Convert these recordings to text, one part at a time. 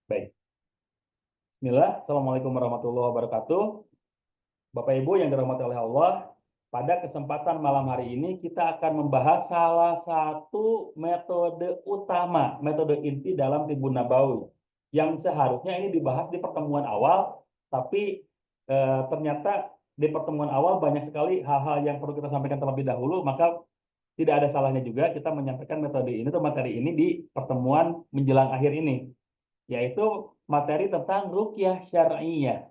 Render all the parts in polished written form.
Baik. Bismillah. Assalamualaikum warahmatullahi wabarakatuh. Bapak Ibu yang dirahmati oleh Allah, pada kesempatan malam hari ini kita akan membahas salah satu metode utama, metode inti dalam Tibbun Nabawi, yang seharusnya ini dibahas di pertemuan awal, tapi ternyata di pertemuan awal banyak sekali hal-hal yang perlu kita sampaikan terlebih dahulu, maka tidak ada salahnya juga kita menyampaikan metode ini atau materi ini di pertemuan menjelang akhir ini, yaitu materi tentang ruqyah syar'iyyah.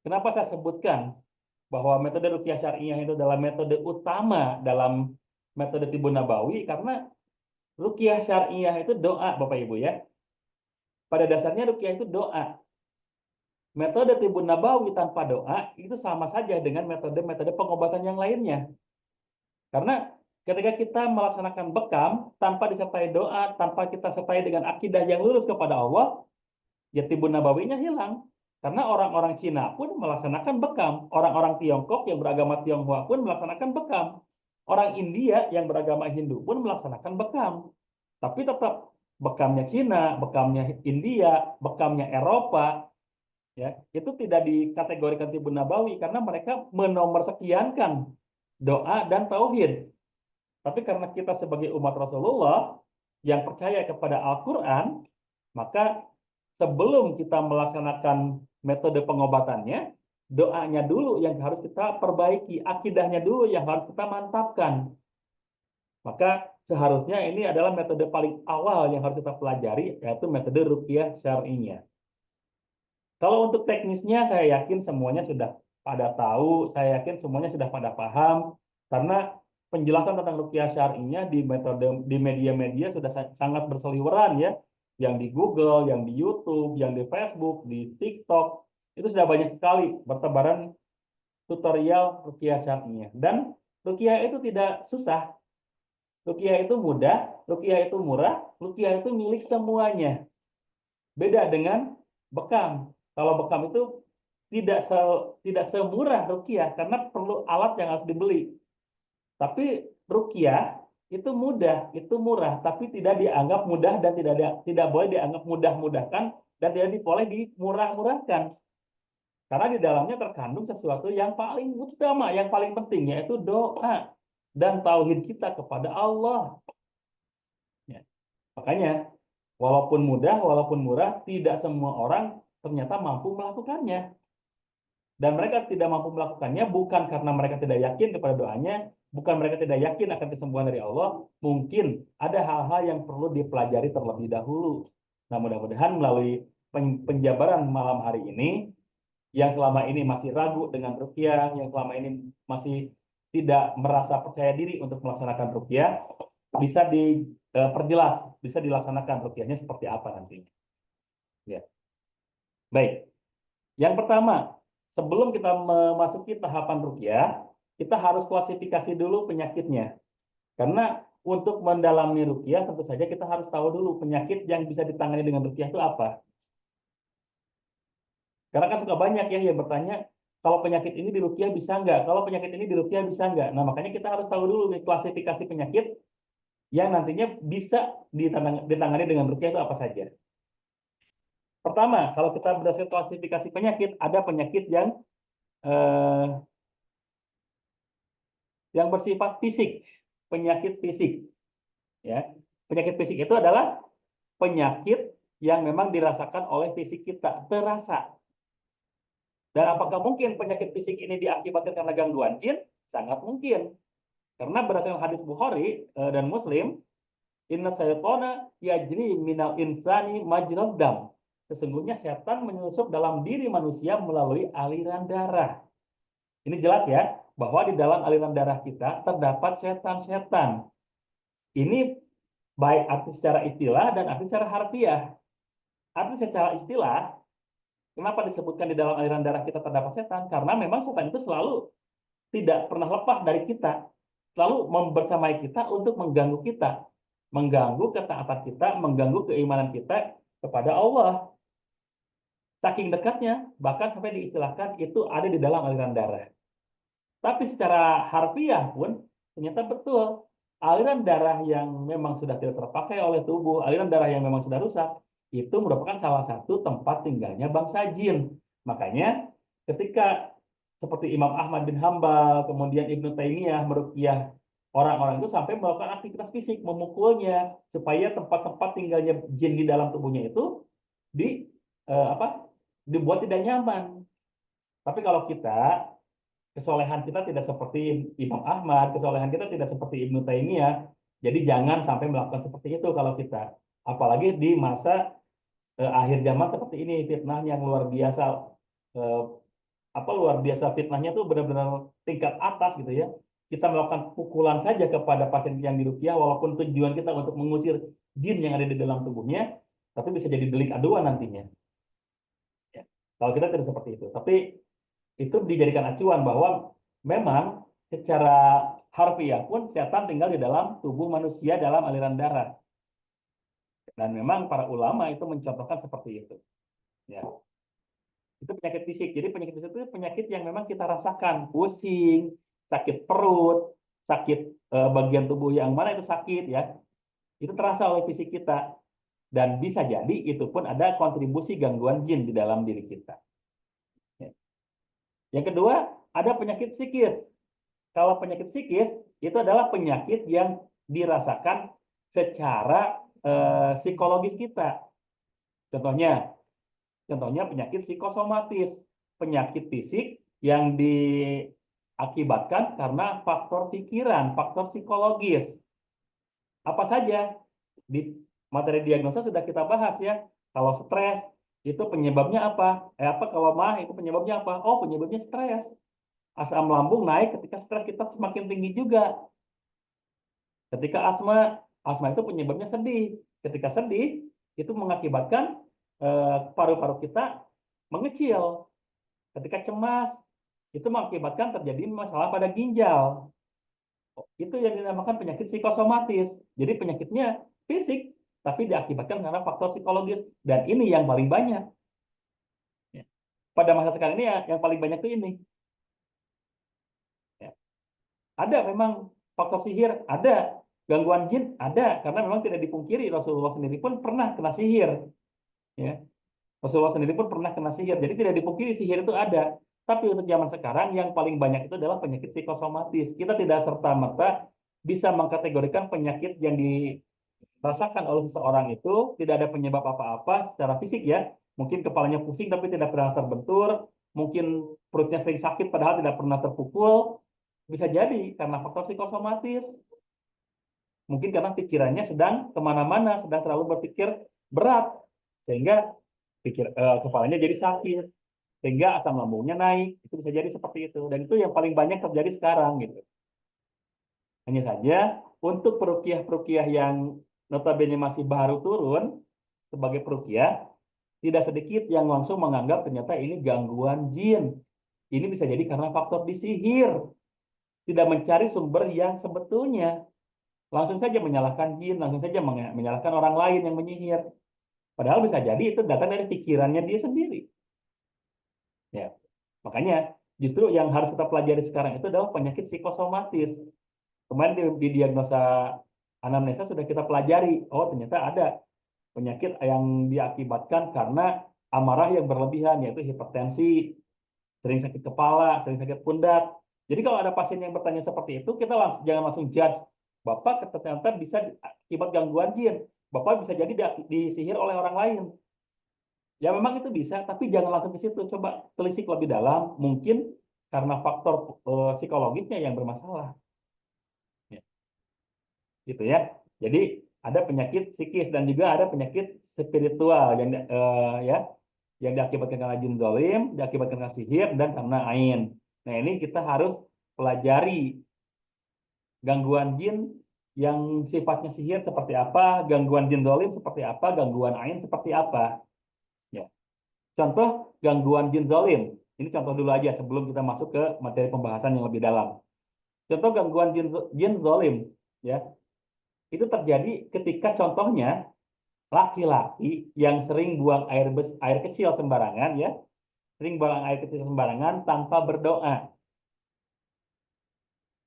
Kenapa saya sebutkan bahwa metode ruqyah syar'iyyah itu adalah metode utama dalam metode Tibbun Nabawi? Karena ruqyah syar'iyyah itu doa, Bapak Ibu ya. Pada dasarnya ruqyah itu doa. Metode Tibbun Nabawi tanpa doa itu sama saja dengan metode-metode pengobatan yang lainnya. Karena ketika kita melaksanakan bekam tanpa disertai doa, tanpa kita sertai dengan akidah yang lurus kepada Allah, ya Tibbun Nabawinya hilang. Karena orang-orang Cina pun melaksanakan bekam. Orang-orang Tiongkok yang beragama Tionghoa pun melaksanakan bekam. Orang India yang beragama Hindu pun melaksanakan bekam. Tapi tetap bekamnya Cina, bekamnya India, bekamnya Eropa, ya itu tidak dikategorikan Tibbun Nabawi karena mereka menomorsekiankan doa dan tauhid. Tapi karena kita sebagai umat Rasulullah yang percaya kepada Al-Quran, maka sebelum kita melaksanakan metode pengobatannya, doanya dulu yang harus kita perbaiki, akidahnya dulu yang harus kita mantapkan. Maka seharusnya ini adalah metode paling awal yang harus kita pelajari, yaitu metode ruqyah syar'iyyah. Kalau untuk teknisnya, saya yakin semuanya sudah pada tahu, saya yakin semuanya sudah pada paham, karena penjelasan tentang ruqyah syar'iyyah di metode di media-media sudah sangat berseliweran ya, yang di Google, yang di YouTube, yang di Facebook, di TikTok, itu sudah banyak sekali bertebaran tutorial ruqyah syar'iyyah. Dan ruqyah itu tidak susah, ruqyah itu mudah, ruqyah itu murah, ruqyah itu milik semuanya. Beda dengan bekam. Kalau bekam itu tidak semurah ruqyah karena perlu alat yang harus dibeli. Tapi ruqyah itu mudah, itu murah, tapi tidak dianggap mudah dan tidak boleh dianggap mudah-mudahkan dan tidak boleh dimurah-murahkan. Karena di dalamnya terkandung sesuatu yang paling utama, yang paling penting, yaitu doa dan tauhid kita kepada Allah. Ya. Makanya, walaupun mudah, walaupun murah, tidak semua orang ternyata mampu melakukannya. Dan mereka tidak mampu melakukannya bukan karena mereka tidak yakin kepada doanya, bukan mereka tidak yakin akan kesembuhan dari Allah, mungkin ada hal-hal yang perlu dipelajari terlebih dahulu. Nah, mudah-mudahan melalui penjabaran malam hari ini, yang selama ini masih ragu dengan ruqyah, yang selama ini masih tidak merasa percaya diri untuk melaksanakan ruqyah, bisa diperjelas, bisa dilaksanakan ruqyahnya seperti apa nantinya. Ya. Baik. Yang pertama, sebelum kita memasuki tahapan ruqyah, kita harus klasifikasi dulu penyakitnya. Karena untuk mendalami ruqyah, tentu saja kita harus tahu dulu penyakit yang bisa ditangani dengan ruqyah itu apa. Karena kan suka banyak ya yang bertanya, kalau penyakit ini di ruqyah bisa nggak? Kalau penyakit ini di ruqyah bisa nggak? Nah, makanya kita harus tahu dulu nih klasifikasi penyakit yang nantinya bisa ditangani dengan ruqyah itu apa saja. Pertama, kalau kita berdasarkan klasifikasi penyakit, ada penyakit eh, yang bersifat fisik, penyakit fisik. Ya, penyakit fisik itu adalah penyakit yang memang dirasakan oleh fisik kita, terasa. Dan apakah mungkin penyakit fisik ini diakibatkan karena gangguan jin? Sangat mungkin. Karena berdasarkan hadis Bukhari dan Muslim, inna syaitana yajri minal insani majrad dam. Sesungguhnya setan menyusup dalam diri manusia melalui aliran darah. Ini jelas ya, bahwa di dalam aliran darah kita terdapat setan-setan. Ini baik arti secara istilah dan arti secara harfiah. Arti secara istilah, kenapa disebutkan di dalam aliran darah kita terdapat setan? Karena memang setan itu selalu tidak pernah lepas dari kita, selalu membersamai kita untuk mengganggu kita, mengganggu ketaatan kita, mengganggu keimanan kita kepada Allah. Saking dekatnya, bahkan sampai diistilahkan itu ada di dalam aliran darah. Tapi secara harfiah pun ternyata betul. Aliran darah yang memang sudah tidak terpakai oleh tubuh, aliran darah yang memang sudah rusak, itu merupakan salah satu tempat tinggalnya bangsa jin. Makanya ketika seperti Imam Ahmad bin Hambal, kemudian Ibnu Taimiyah meruqyah orang-orang itu sampai melakukan aktivitas fisik, memukulnya supaya tempat-tempat tinggalnya jin di dalam tubuhnya itu di apa dibuat tidak nyaman. Tapi kalau kita kesolehan kita tidak seperti Imam Ahmad, kesolehan kita tidak seperti Ibnu Taimiyah, jadi jangan sampai melakukan seperti itu kalau kita, apalagi di masa akhir zaman seperti ini, fitnah yang luar biasa, eh, luar biasa fitnahnya tuh benar-benar tingkat atas gitu ya. Kita melakukan pukulan saja kepada pasien yang diruqyah, walaupun tujuan kita untuk mengusir jin yang ada di dalam tubuhnya, tapi bisa jadi delik aduan nantinya. Ya. Kalau kita tidak seperti itu, tapi itu dijadikan acuan bahwa memang secara harfiah pun setan tinggal di dalam tubuh manusia dalam aliran darah. Dan memang para ulama itu mencontohkan seperti itu. Ya. Itu penyakit fisik. Jadi penyakit fisik itu penyakit yang memang kita rasakan. Pusing, sakit perut, sakit bagian tubuh yang mana itu sakit ya. Itu terasa oleh fisik kita. Dan bisa jadi itu pun ada kontribusi gangguan jin di dalam diri kita. Ya. Yang kedua, ada penyakit psikis. Kalau penyakit psikis, itu adalah penyakit yang dirasakan secara psikologis kita. Contohnya, penyakit psikosomatis, penyakit fisik yang diakibatkan karena faktor pikiran, faktor psikologis. Apa saja? Di materi diagnosa sudah kita bahas ya. Kalau stres, itu penyebabnya apa? Kalau mah itu penyebabnya apa? Oh, penyebabnya stres. Asam lambung naik ketika stres kita semakin tinggi juga. Ketika asma itu penyebabnya sedih. Ketika sedih, itu mengakibatkan paru-paru kita mengecil. Ketika cemas, itu mengakibatkan terjadi masalah pada ginjal. Itu yang dinamakan penyakit psikosomatis. Jadi penyakitnya fisik, tapi diakibatkan karena faktor psikologis. Dan ini yang paling banyak. Ya. Pada masa sekarang ini yang paling banyak itu ini. Ya. Ada memang faktor sihir, ada. Gangguan jin, ada. Karena memang tidak dipungkiri, Rasulullah sendiri pun pernah kena sihir. Ya. Rasulullah sendiri pun pernah kena sihir. Jadi tidak dipungkiri sihir itu ada. Tapi untuk zaman sekarang yang paling banyak itu adalah penyakit psikosomatis. Kita tidak serta-merta bisa mengkategorikan penyakit yang dirasakan oleh seseorang itu tidak ada penyebab apa-apa secara fisik ya. Mungkin kepalanya pusing tapi tidak pernah terbentur. Mungkin perutnya sering sakit padahal tidak pernah terpukul. Bisa jadi karena faktor psikosomatis. Mungkin karena pikirannya sedang kemana-mana, sedang terlalu berpikir berat. Sehingga kepalanya jadi sakit, sehingga asam lambungnya naik. Itu bisa jadi seperti itu. Dan itu yang paling banyak terjadi sekarang gitu. Hanya saja untuk perukiah-perukiah yang notabene masih baru turun sebagai perukiah, tidak sedikit yang langsung menganggap ternyata ini gangguan jin. Ini bisa jadi karena faktor disihir. Tidak mencari sumber yang sebetulnya. Langsung saja menyalahkan jin, langsung saja menyalahkan orang lain yang menyihir. Padahal bisa jadi itu datang dari pikirannya dia sendiri. Ya. Makanya justru yang harus kita pelajari sekarang itu adalah penyakit psikosomatis. Kemarin di diagnosa anamnesa sudah kita pelajari, oh ternyata ada penyakit yang diakibatkan karena amarah yang berlebihan, yaitu hipertensi, sering sakit kepala, sering sakit pundak. Jadi kalau ada pasien yang bertanya seperti itu, kita jangan langsung judge. Bapak ternyata bisa akibat gangguan jin. Bapak bisa jadi disihir oleh orang lain. Ya memang itu bisa, tapi jangan langsung ke situ. Coba telisik lebih dalam, mungkin karena faktor psikologisnya yang bermasalah. Ya, gitu ya. Jadi ada penyakit psikis dan juga ada penyakit spiritual ya yang diakibatkan karena jin zalim, diakibatkan karena sihir dan karena ain. Nah ini kita harus pelajari gangguan jin yang sifatnya sihir seperti apa, gangguan jin zalim seperti apa, gangguan ain seperti apa. Ya. Contoh gangguan jin zalim. Ini contoh dulu aja sebelum kita masuk ke materi pembahasan yang lebih dalam. Contoh gangguan jin zalim, ya. Itu terjadi ketika contohnya laki-laki yang sering buang air kecil sembarangan, ya, sering buang air kecil sembarangan tanpa berdoa.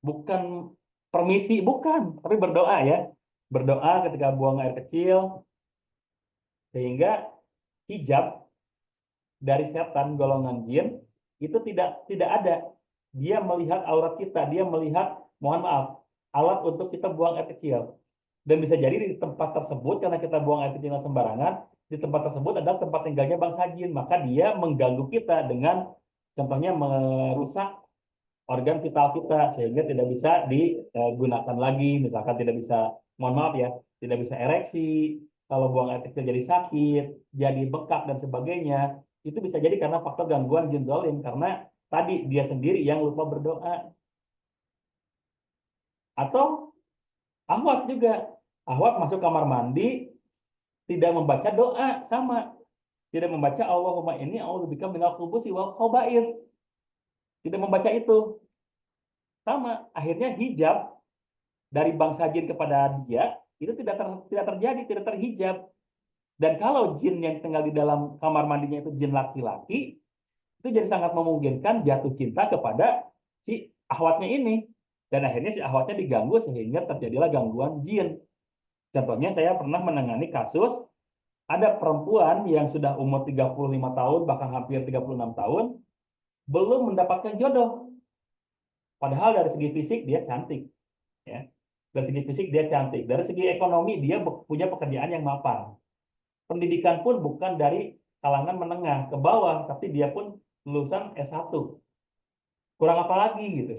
Bukan permisi, bukan, tapi berdoa ya. Berdoa ketika buang air kecil, Sehingga hijab dari setan golongan jin itu tidak ada. Dia melihat aurat kita, dia melihat, mohon maaf, alat untuk kita buang air kecil. Dan bisa jadi di tempat tersebut, karena kita buang air kecil sembarangan, di tempat tersebut adalah tempat tinggalnya bangsa jin. Maka dia mengganggu kita dengan, contohnya merusak organ vital kita, sehingga tidak bisa digunakan lagi. Misalkan tidak bisa, mohon maaf ya, tidak bisa ereksi, kalau buang air kecil jadi sakit, jadi bengkak, dan sebagainya. Itu bisa jadi karena faktor gangguan jin zalim, karena tadi dia sendiri yang lupa berdoa. Atau ahwat juga. Ahwat masuk kamar mandi, tidak membaca doa, sama. Tidak membaca Allahumma inni a'udzubika minal khubuthi wal khaba'ith. Tidak membaca itu. Sama. Akhirnya hijab dari bangsa jin kepada dia, itu tidak terjadi, tidak terhijab. Dan kalau jin yang tinggal di dalam kamar mandinya itu jin laki-laki, itu jadi sangat memungkinkan jatuh cinta kepada si ahwatnya ini. Dan akhirnya si ahwatnya diganggu sehingga terjadilah gangguan jin. Contohnya saya pernah menangani kasus ada perempuan yang sudah umur 35 tahun, bahkan hampir 36 tahun, belum mendapatkan jodoh. Padahal dari segi fisik dia cantik. Ya. Dari segi fisik dia cantik. Dari segi ekonomi dia punya pekerjaan yang mapan. Pendidikan pun bukan dari kalangan menengah ke bawah, tapi dia pun lulusan S1. Kurang apa lagi gitu.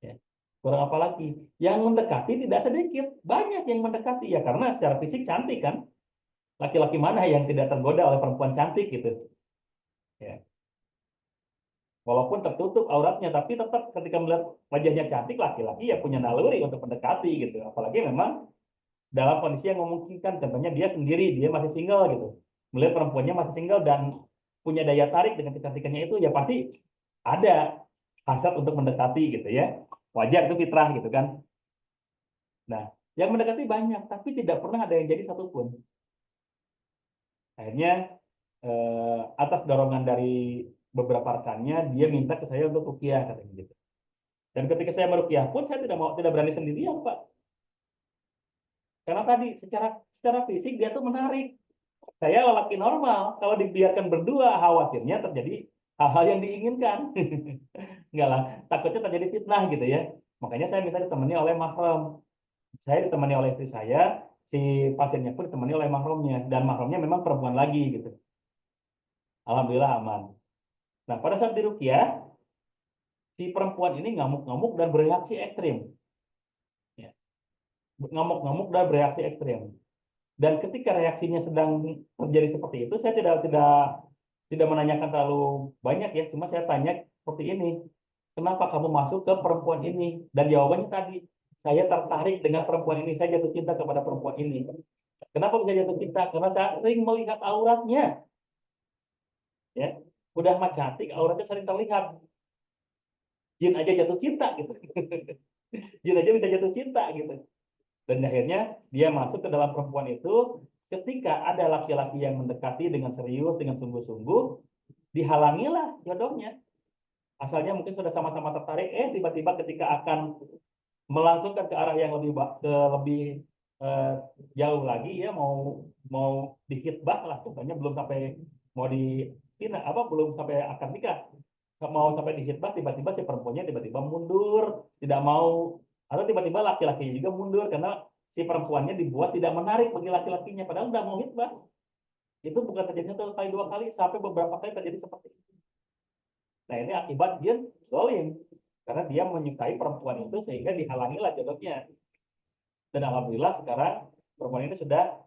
Ya. Kurang apa lagi. Yang mendekati tidak sedikit. Banyak yang mendekati. Ya karena secara fisik cantik kan. Laki-laki mana yang tidak tergoda oleh perempuan cantik gitu. Ya. Walaupun tertutup auratnya, tapi tetap ketika melihat wajahnya cantik, laki-laki ya punya naluri untuk mendekati gitu. Apalagi memang dalam kondisi yang memungkinkan, contohnya dia sendiri, dia masih single gitu. Melihat perempuannya masih single dan punya daya tarik dengan kecantikannya itu, ya pasti ada hasrat untuk mendekati gitu ya. Wajar, itu fitrah gitu kan. Nah, yang mendekati banyak, tapi tidak pernah ada yang jadi satupun. Akhirnya atas dorongan dari beberapa rekannya, dia minta ke saya untuk ruqyah katanya gitu. Dan ketika saya meruqyah pun saya tidak berani sendirian, Pak. Karena tadi secara fisik dia tuh menarik. Saya lelaki normal, kalau dibiarkan berdua khawatirnya terjadi hal-hal yang diinginkan. Enggak lah, takutnya terjadi fitnah gitu ya. Makanya saya minta ditemani oleh mahram. Saya ditemani oleh istri saya, si pasiennya pun ditemani oleh mahramnya, dan mahramnya memang perempuan lagi gitu. Alhamdulillah aman. Nah, pada saat diruqyah, si perempuan ini ngamuk-ngamuk dan bereaksi ekstrim. Ya. Ngamuk-ngamuk dan bereaksi ekstrim. Dan ketika reaksinya sedang terjadi seperti itu, saya tidak menanyakan terlalu banyak ya, cuma saya tanya seperti ini, kenapa kamu masuk ke perempuan ini? Dan jawabannya tadi, saya tertarik dengan perempuan ini, saya jatuh cinta kepada perempuan ini. Kenapa bisa jatuh cinta? Karena saya sering melihat auratnya, ya, udah mah cantik, auratnya sering terlihat. Jin aja jatuh cinta gitu, jin aja bisa jatuh cinta gitu. Dan akhirnya dia masuk ke dalam perempuan itu ketika ada laki-laki yang mendekati dengan serius, dengan sungguh-sungguh, dihalangilah jodohnya. Asalnya mungkin sudah sama-sama tertarik, tiba-tiba ketika akan melangsungkan ke arah yang lebih eh, jauh lagi ya, mau mau dihitbah lah, contohnya belum sampai mau belum sampai akad nikah, mau sampai dihitbah, tiba-tiba si perempuannya tiba-tiba mundur, tidak mau, atau tiba-tiba laki-lakinya juga mundur karena si perempuannya dibuat tidak menarik bagi laki-lakinya, padahal udah mau hitbah. Itu bukan terjadi satu kali, dua kali, sampai beberapa kali terjadi seperti itu. Nah, ini akibat dia zalim karena dia menyukai perempuan itu sehingga dihalangilah jodohnya. Dan alhamdulillah sekarang perempuan itu sudah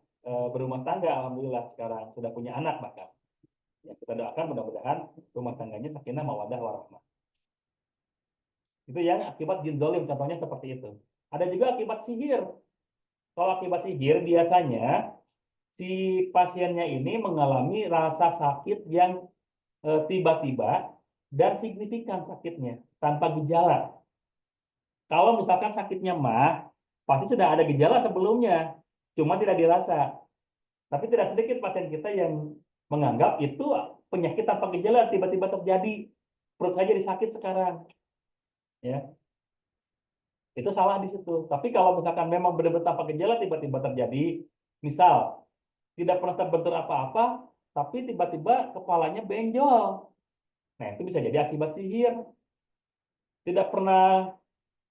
berumah tangga, alhamdulillah sekarang sudah punya anak bahkan. Ya, kita doakan mudah-mudahan rumah tangganya sakinah mawaddah warahmah. Itu yang akibat jin zalim, contohnya seperti itu. Ada juga akibat sihir. Kalau akibat sihir biasanya si pasiennya ini mengalami rasa sakit yang tiba-tiba dan signifikan sakitnya tanpa gejala. Kalau misalkan sakitnya mah, pasti sudah ada gejala sebelumnya, cuma tidak dirasa. Tapi tidak sedikit pasien kita yang menganggap itu penyakit tanpa gejala tiba-tiba terjadi. Perut saya jadi sakit sekarang. Ya, itu salah di situ. Tapi kalau misalkan memang benar-benar tanpa gejala tiba-tiba terjadi, misal tidak pernah terbentur apa-apa, tapi tiba-tiba kepalanya benjol. Nah, itu bisa jadi akibat sihir. Tidak pernah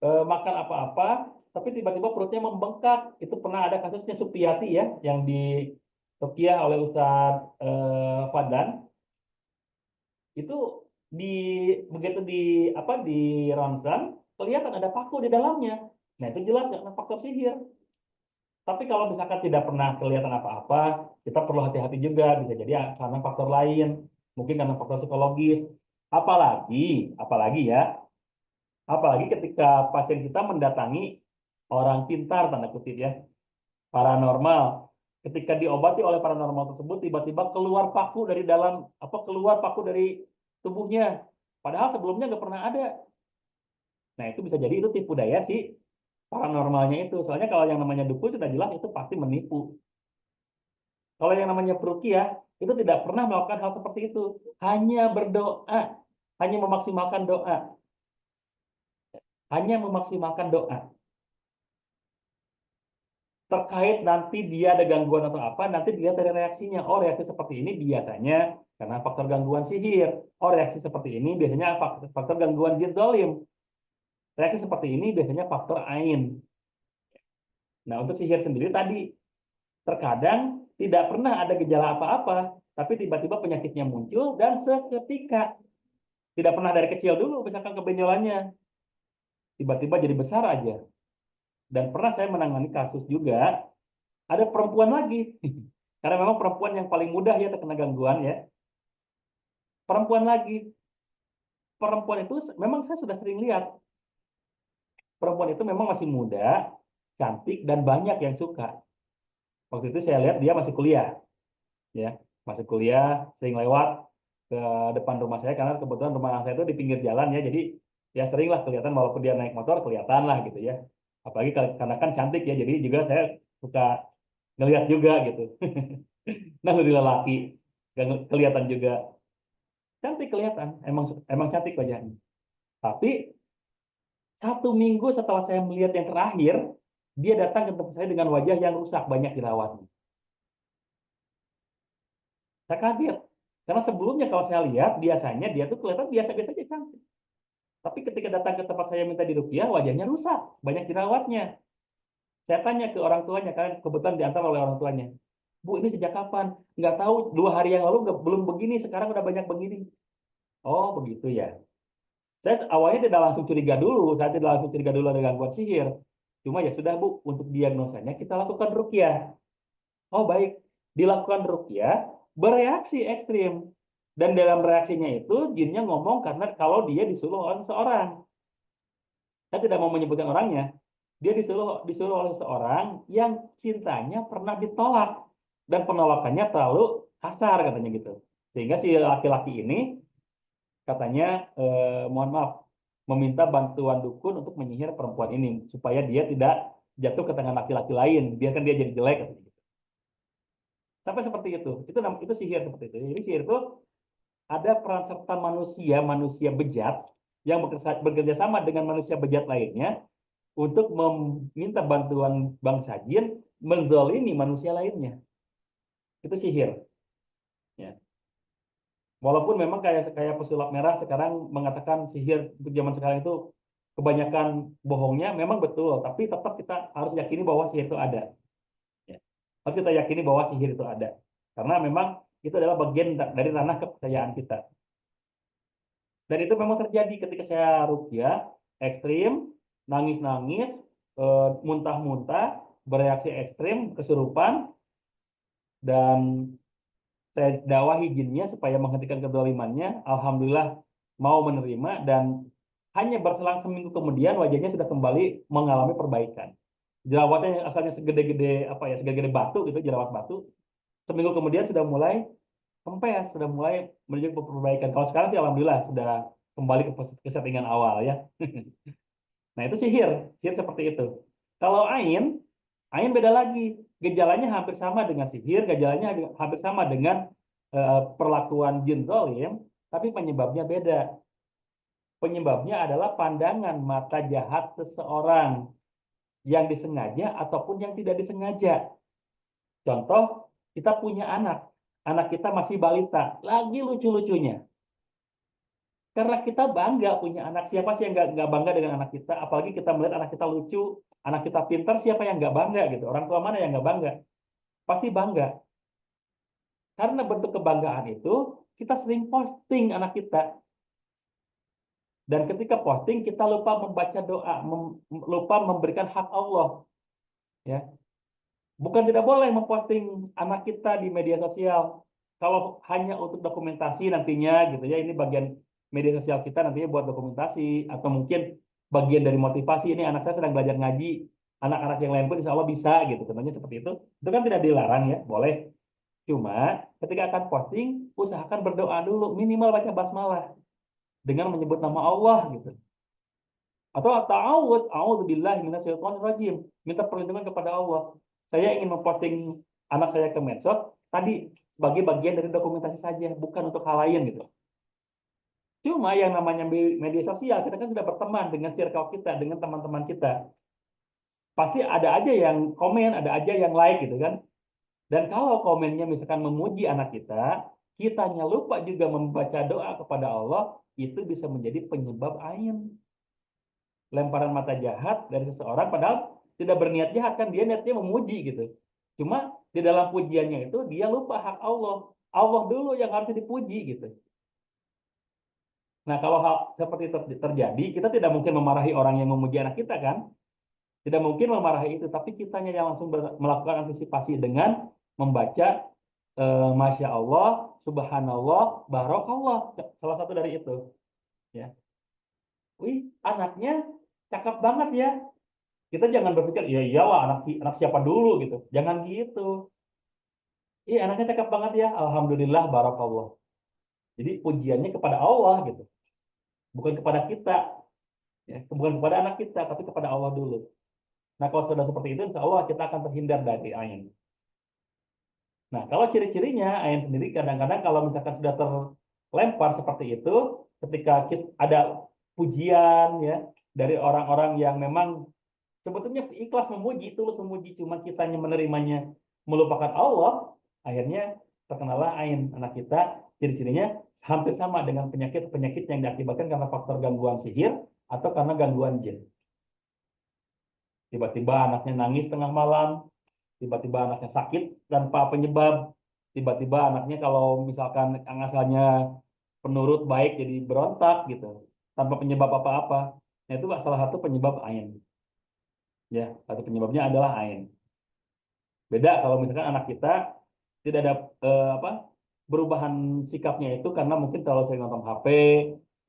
makan apa-apa, tapi tiba-tiba perutnya membengkak. Itu pernah ada kasusnya Supiati ya, yang di Ruqyah oleh Ustadz Fadlan. Itu di begitu di apa di ronsen kelihatan ada paku di dalamnya. Nah, itu jelas karena faktor sihir. Tapi kalau misalkan tidak pernah kelihatan apa-apa, kita perlu hati-hati juga. Bisa jadi karena faktor lain, mungkin karena faktor psikologis. Apalagi ya, apalagi ketika pasien kita mendatangi orang pintar, tanda kutip ya, paranormal. Ketika diobati oleh paranormal tersebut, tiba-tiba keluar paku dari dalam, keluar paku dari tubuhnya. Padahal sebelumnya nggak pernah ada. Nah, itu bisa jadi itu tipu daya si paranormalnya itu. Soalnya kalau yang namanya dukun sudah jelas itu pasti menipu. Kalau yang namanya peruqyah itu tidak pernah melakukan hal seperti itu. Hanya berdoa, hanya memaksimalkan doa, hanya memaksimalkan doa. Terkait nanti dia ada gangguan atau apa, nanti dia dari reaksinya. Oh, reaksi seperti ini biasanya karena faktor gangguan sihir. Oh, reaksi seperti ini biasanya faktor gangguan jin zalim. Reaksi seperti ini biasanya faktor ain. Nah, untuk sihir sendiri tadi terkadang tidak pernah ada gejala apa-apa, tapi tiba-tiba penyakitnya muncul dan seketika. Tidak pernah dari kecil dulu, misalkan kebenjolannya. Tiba-tiba jadi besar aja. Dan pernah saya menangani kasus juga, ada perempuan lagi. Karena memang perempuan yang paling mudah ya terkena gangguan ya. Perempuan lagi. Perempuan itu memang saya sudah sering lihat. Perempuan itu memang masih muda, cantik, dan banyak yang suka. Waktu itu saya lihat dia masih kuliah. Ya, masih kuliah, sering lewat ke depan rumah saya karena kebetulan rumah saya itu di pinggir jalan ya. Jadi ya sering lah kelihatan walaupun dia naik motor kelihatan lah gitu ya. Apalagi karena kan cantik ya. Jadi juga saya suka ngelihat juga gitu. Nah, lebih lelaki, kelihatan juga cantik kelihatan. Emang emang cantik wajahnya. Tapi 1 minggu setelah saya melihat yang terakhir, dia datang ke tempat saya dengan wajah yang rusak, banyak jerawatnya. Saya kaget. Karena sebelumnya kalau saya lihat, biasanya dia tuh kelihatan biasa-biasa aja cantik. Tapi ketika datang ke tempat saya minta diruqyah, wajahnya rusak, banyak jerawatnya. Saya tanya ke orang tuanya, karena kebetulan diantar oleh orang tuanya. Bu, ini sejak kapan? Nggak tahu, 2 hari yang lalu belum begini, sekarang udah banyak begini. Oh, begitu ya. Saya awalnya tidak langsung curiga dulu, saya tidak langsung curiga dulu ada gangguan sihir. Cuma ya sudah Bu, untuk diagnosanya kita lakukan ruqyah. Oh baik, dilakukan ruqyah, bereaksi ekstrim. Dan dalam reaksinya itu, jinnya ngomong karena kalau dia disuruh oleh seorang. Saya tidak mau menyebutkan orangnya. Dia disuruh oleh seorang yang cintanya pernah ditolak. Dan penolakannya terlalu kasar katanya gitu. Sehingga si laki-laki ini katanya, mohon maaf, meminta bantuan dukun untuk menyihir perempuan ini. Supaya dia tidak jatuh ke tangan laki-laki lain. Biarkan dia jadi jelek katanya gitu. Sampai seperti itu. Itu sihir seperti itu. Jadi sihir itu ada peran serta manusia, manusia bejat yang bekerja sama dengan manusia bejat lainnya untuk meminta bantuan bangsa jin menzalimi manusia lainnya. Itu sihir. Ya. Walaupun memang kayak kayak pesulap merah sekarang mengatakan sihir untuk zaman sekarang itu kebanyakan bohongnya, memang betul. Tapi tetap kita harus yakini bahwa sihir itu ada. Ya. Harus kita yakini bahwa sihir itu ada. Karena memang itu adalah bagian dari ranah kepercayaan kita. Dan itu memang terjadi ketika saya ruqyah, ekstrim, nangis-nangis, muntah-muntah, bereaksi ekstrim, kesurupan, dan saya dakwahi jinnya supaya menghentikan kedolimannya. Alhamdulillah mau menerima dan hanya berselang seminggu kemudian wajahnya sudah kembali mengalami perbaikan. Jerawatnya yang asalnya segede-gede segede-gede batu gitu, jerawat batu, seminggu kemudian sudah mulai kempes, sudah mulai menuju ke perbaikan. Kalau sekarang sih alhamdulillah sudah kembali ke settingan awal ya. Nah, itu sihir, sihir seperti itu. Kalau ain, ain beda lagi. Gejalanya hampir sama dengan sihir, gejalanya hampir sama dengan perlakuan jin zalim, tapi penyebabnya beda. Penyebabnya adalah pandangan mata jahat seseorang yang disengaja ataupun yang tidak disengaja. Contoh, Kita punya anak kita masih balita, lagi lucu-lucunya. Karena kita bangga punya anak. Siapa sih yang nggak bangga dengan anak kita? Apalagi kita melihat anak kita lucu, anak kita pintar, siapa yang nggak bangga gitu? Orang tua mana yang nggak bangga? Pasti bangga. Karena bentuk kebanggaan itu, kita sering posting anak kita. Dan ketika posting, kita lupa membaca doa, lupa memberikan hak Allah. Ya, bukan tidak boleh memposting anak kita di media sosial. Kalau hanya untuk dokumentasi nantinya gitu ya, ini bagian media sosial kita nantinya buat dokumentasi atau mungkin bagian dari motivasi ini anak saya sedang belajar ngaji, anak-anak yang lain pun insya Allah bisa gitu, contohnya seperti itu kan tidak dilarang ya, boleh. Cuma ketika akan posting, usahakan berdoa dulu, minimal baca basmalah dengan menyebut nama Allah gitu. Atau ta'awud, a'udzubillahi minasyaitonirrajim, minta perlindungan kepada Allah. Saya ingin memposting anak saya ke medsos tadi sebagai bagian dari dokumentasi saja, bukan untuk hal lain gitu. Cuma yang namanya media sosial, kita kan sudah berteman dengan circle kita, dengan teman-teman kita. Pasti ada aja yang komen, ada aja yang like gitu kan. Dan kalau komennya misalkan memuji anak kita, kitanya lupa juga membaca doa kepada Allah, itu bisa menjadi penyebab ain. Lemparan mata jahat dari seseorang, padahal tidak berniat jahat kan, dia niatnya memuji gitu. Cuma di dalam pujiannya itu dia lupa hak Allah. Allah dulu yang harus dipuji gitu. Nah, kalau hal seperti itu terjadi, kita tidak mungkin memarahi orang yang memuji anak kita kan? Tidak mungkin memarahi itu, tapi kitanya yang langsung melakukan antisipasi dengan membaca Masya Allah, Subhanallah, Barakallah. Salah satu dari itu. Ya. Wih, anaknya cakep banget ya. Kita jangan berpikir, ya iyalah anak siapa dulu gitu. Jangan gitu. Ih, anaknya cakep banget ya. Alhamdulillah, Barakallah. Jadi pujiannya kepada Allah gitu. Bukan kepada kita. Ya. Bukan kepada anak kita, tapi kepada Allah dulu. Nah, kalau sudah seperti itu, insya Allah kita akan terhindar dari ain. Nah, kalau ciri-cirinya, ain sendiri kadang-kadang kalau misalkan sudah terlempar seperti itu, ketika ada pujian ya dari orang-orang yang memang sebetulnya ikhlas memuji, tulus memuji, cuma kitanya menerimanya melupakan Allah, akhirnya terkenalah ain anak kita. Ciri-cirinya hampir sama dengan penyakit-penyakit yang diakibatkan karena faktor gangguan sihir atau karena gangguan jin. Tiba-tiba anaknya nangis tengah malam, tiba-tiba anaknya sakit tanpa penyebab, tiba-tiba anaknya kalau misalkan asalnya penurut baik jadi berontak gitu, tanpa penyebab apa-apa. Nah, itu salah satu penyebab ain. Ya, satu penyebabnya adalah ain. Beda kalau misalkan anak kita tidak ada apa perubahan sikapnya itu karena mungkin terlalu sering nonton HP,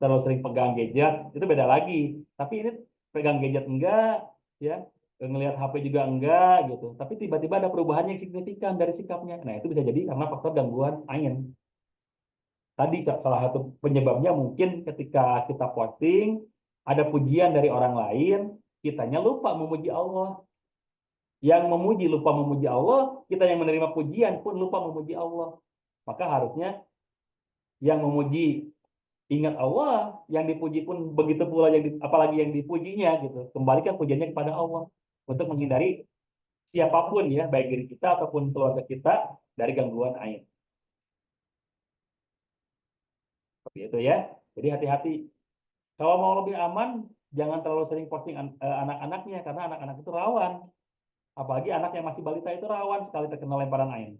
terlalu sering pegang gadget, itu beda lagi. Tapi ini pegang gadget enggak, ya, ngelihat HP juga enggak gitu. Tapi tiba-tiba ada perubahan yang signifikan dari sikapnya. Nah, itu bisa jadi karena faktor gangguan ain. Tadi salah satu penyebabnya mungkin ketika kita posting ada pujian dari orang lain, kitanya lupa memuji Allah. Yang memuji lupa memuji Allah, kita yang menerima pujian pun lupa memuji Allah. Maka harusnya yang memuji ingat Allah, yang dipuji pun begitu pula apalagi yang dipujinya gitu. Kembalikan pujiannya kepada Allah untuk menghindari siapapun ya, baik diri kita ataupun keluarga kita dari gangguan ain. Seperti itu ya. Jadi hati-hati. Kalau mau lebih aman, jangan terlalu sering posting anak-anaknya karena anak-anak itu rawan. Apalagi anak yang masih balita itu rawan sekali terkena lemparan ain.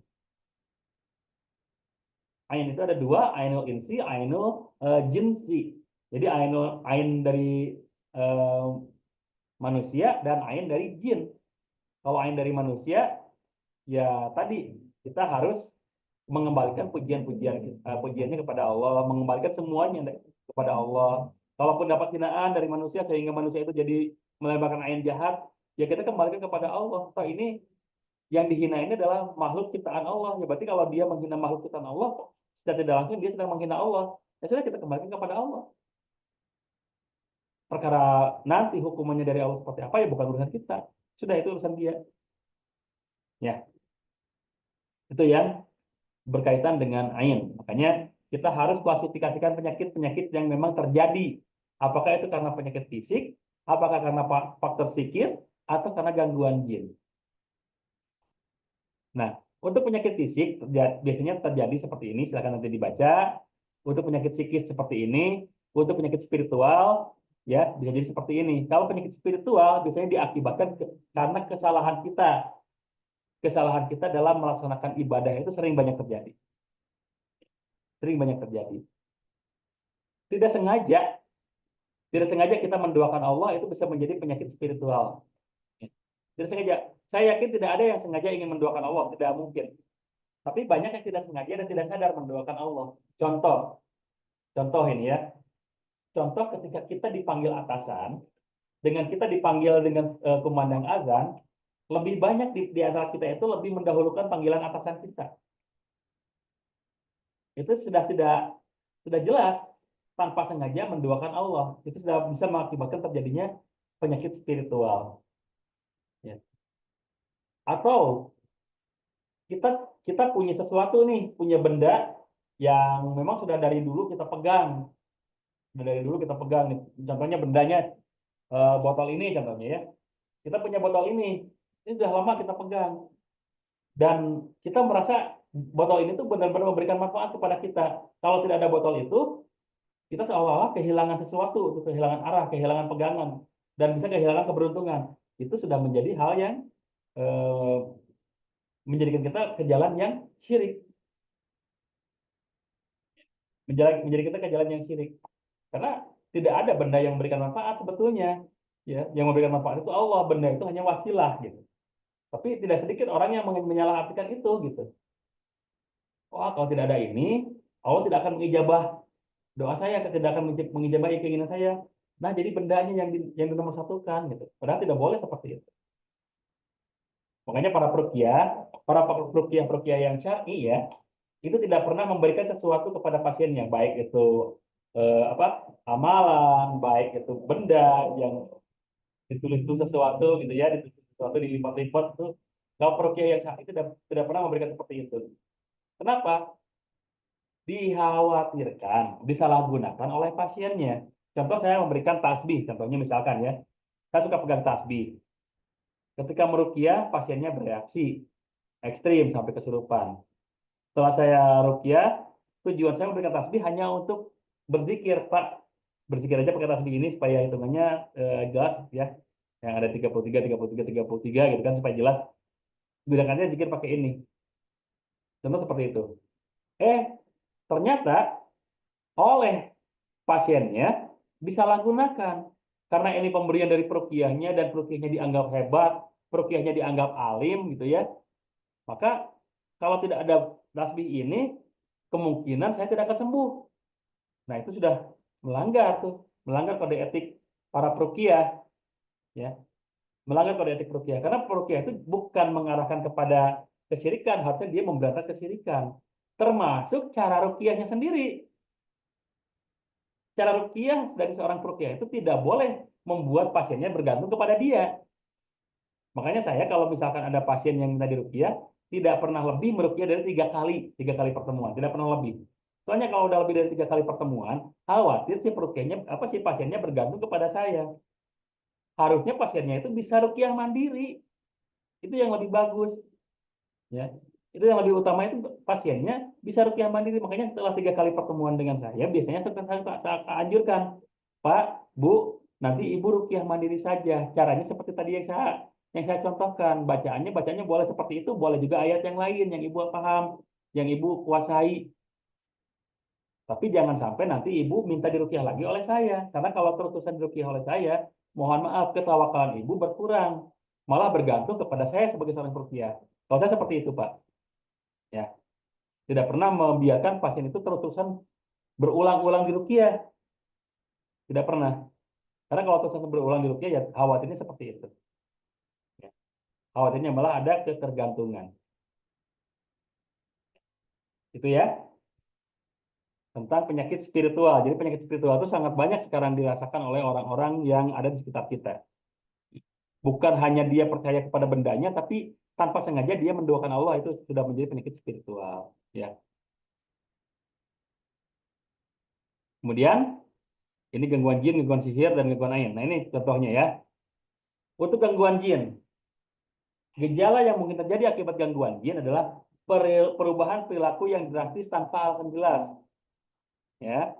Ain itu ada dua, ainul insi, ainul jinsi. Jadi ain dari uh, manusia dan ain dari jin. Kalau ain dari manusia, ya tadi kita harus mengembalikan pujiannya kepada Allah, mengembalikan semuanya kepada Allah. Kalaupun dapat hinaan dari manusia sehingga manusia itu jadi melebarkan ain jahat, ya kita kembalikan kepada Allah. So, ini yang dihina ini adalah makhluk ciptaan Allah. Ya berarti kalau dia menghina makhluk ciptaan Allah, secara tidak langsung dia sedang menghina Allah. Ya sudah kita kembalikan kepada Allah. Perkara nanti hukumannya dari Allah seperti apa ya bukan urusan kita. Sudah itu urusan dia. Ya, itu yang berkaitan dengan ain. Makanya kita harus klasifikasikan penyakit-penyakit yang memang terjadi. Apakah itu karena penyakit fisik, apakah karena faktor psikis, atau karena gangguan jin. Nah, Untuk penyakit fisik biasanya terjadi seperti ini, silakan nanti dibaca. Untuk penyakit psikis seperti ini, untuk penyakit spiritual ya bisa jadi seperti ini. Kalau penyakit spiritual biasanya diakibatkan karena kesalahan kita. Kesalahan kita dalam melaksanakan ibadah itu sering banyak terjadi. Sering banyak terjadi. Tidak sengaja, tidak sengaja kita mendoakan Allah itu bisa menjadi penyakit spiritual. Tidak sengaja. Saya yakin tidak ada yang sengaja ingin mendoakan Allah, tidak mungkin. Tapi banyak yang tidak sengaja dan tidak sadar mendoakan Allah. Contoh, contoh ini ya. Contoh ketika kita dipanggil atasan, dengan kita dipanggil dengan kumandang azan, lebih banyak di antara kita itu lebih mendahulukan panggilan atasan kita. Itu sudah jelas tanpa sengaja mendoakan Allah. Itu sudah bisa mengakibatkan terjadinya penyakit spiritual. Ya. Atau kita kita punya sesuatu nih, punya benda yang memang sudah dari dulu kita pegang. Dari dulu kita pegang nih. Contohnya bendanya botol ini contohnya ya. Kita punya botol ini sudah lama kita pegang. Dan kita merasa botol ini tuh benar-benar memberikan manfaat kepada kita. Kalau tidak ada botol itu, kita seolah-olah kehilangan sesuatu, kehilangan arah, kehilangan pegangan, dan bisa kehilangan keberuntungan. Itu sudah menjadi hal yang eh, menjadikan kita ke jalan yang syirik. Menjadi kita ke jalan yang syirik. Karena tidak ada benda yang memberikan manfaat sebetulnya. Ya, yang memberikan manfaat itu Allah, benda itu hanya wasilah gitu. Tapi tidak sedikit orang yang menyalahartikan itu gitu. Wah, kalau tidak ada ini, Allah tidak akan mengijabah doa saya, tidak akan mengijabah keinginan saya. Nah, jadi bendanya yang dinomor satukan gitu. Padahal tidak boleh seperti itu. Makanya para peruqyah yang syar'i ya, itu tidak pernah memberikan sesuatu kepada pasiennya, baik itu amalan, baik itu benda yang ditulis itu sesuatu gitu ya, ditulis sesuatu dilipat-lipat itu. Kalau peruqyah yang syar'i tidak pernah memberikan seperti itu. Kenapa? Dikhawatirkan disalahgunakan oleh pasiennya. Contoh saya memberikan tasbih, contohnya misalkan ya, saya suka pegang tasbih. Ketika meruqyah, pasiennya bereaksi ekstrim sampai kesurupan. Setelah saya ruqyah, tujuan saya memberikan tasbih hanya untuk berzikir, Pak. Berzikir aja pakai tasbih ini supaya hitungannya jelas ya. Yang ada 33, 33, 33 gitu kan supaya jelas. Gunakannya zikir pakai ini. Contoh seperti itu. Ternyata oleh pasiennya disalahgunakan. Karena ini pemberian dari peruqyahnya dan peruqyahnya dianggap hebat, peruqyahnya dianggap alim gitu ya. Maka kalau tidak ada tasbih ini, kemungkinan saya tidak akan sembuh. Nah, itu sudah melanggar kode etik para peruqyah ya. Melanggar kode etik peruqyah karena peruqyah itu bukan mengarahkan kepada kesyirikan, harusnya dia memberantas kesyirikan. Termasuk cara ruqyahnya sendiri. Cara ruqyah dari seorang peruqyah itu tidak boleh membuat pasiennya bergantung kepada dia. Makanya saya kalau misalkan ada pasien yang minta diruqyah, tidak pernah lebih meruqyah dari 3 kali pertemuan, tidak pernah lebih. Soalnya kalau udah lebih dari 3 kali pertemuan, khawatir si peruqyahnya si pasiennya bergantung kepada saya. Harusnya pasiennya itu bisa ruqyah mandiri. Itu yang lebih bagus, ya. Itu yang lebih utama itu pasiennya bisa ruqyah mandiri. Makanya setelah 3 kali pertemuan dengan saya, biasanya saya anjurkan, Pak, Bu, nanti Ibu ruqyah mandiri saja. Caranya seperti tadi yang saya contohkan. Bacaannya boleh seperti itu, boleh juga ayat yang lain yang Ibu paham, yang Ibu kuasai. Tapi jangan sampai nanti Ibu minta diruqyah lagi oleh saya. Karena kalau terus-terusan diruqyah oleh saya, mohon maaf, ketawakalan Ibu berkurang. Malah bergantung kepada saya sebagai seorang peruqyah. Kalau saya seperti itu, Pak. Ya, tidak pernah membiarkan pasien itu terus-terusan berulang-ulang diruqyah. Tidak pernah. Karena kalau terus-terusan berulang diruqyah, ya khawatirnya seperti itu. Ya. Khawatirnya malah ada ketergantungan. Itu ya, tentang penyakit spiritual. Jadi penyakit spiritual itu sangat banyak sekarang dirasakan oleh orang-orang yang ada di sekitar kita. Bukan hanya dia percaya kepada bendanya, tapi tanpa sengaja dia mendoakan Allah, itu sudah menjadi penyakit spiritual. Ya. Kemudian ini gangguan jin, gangguan sihir, dan gangguan ain. Nah ini contohnya ya. Untuk gangguan jin, gejala yang mungkin terjadi akibat gangguan jin adalah perubahan perilaku yang drastis tanpa alasan jelas, ya,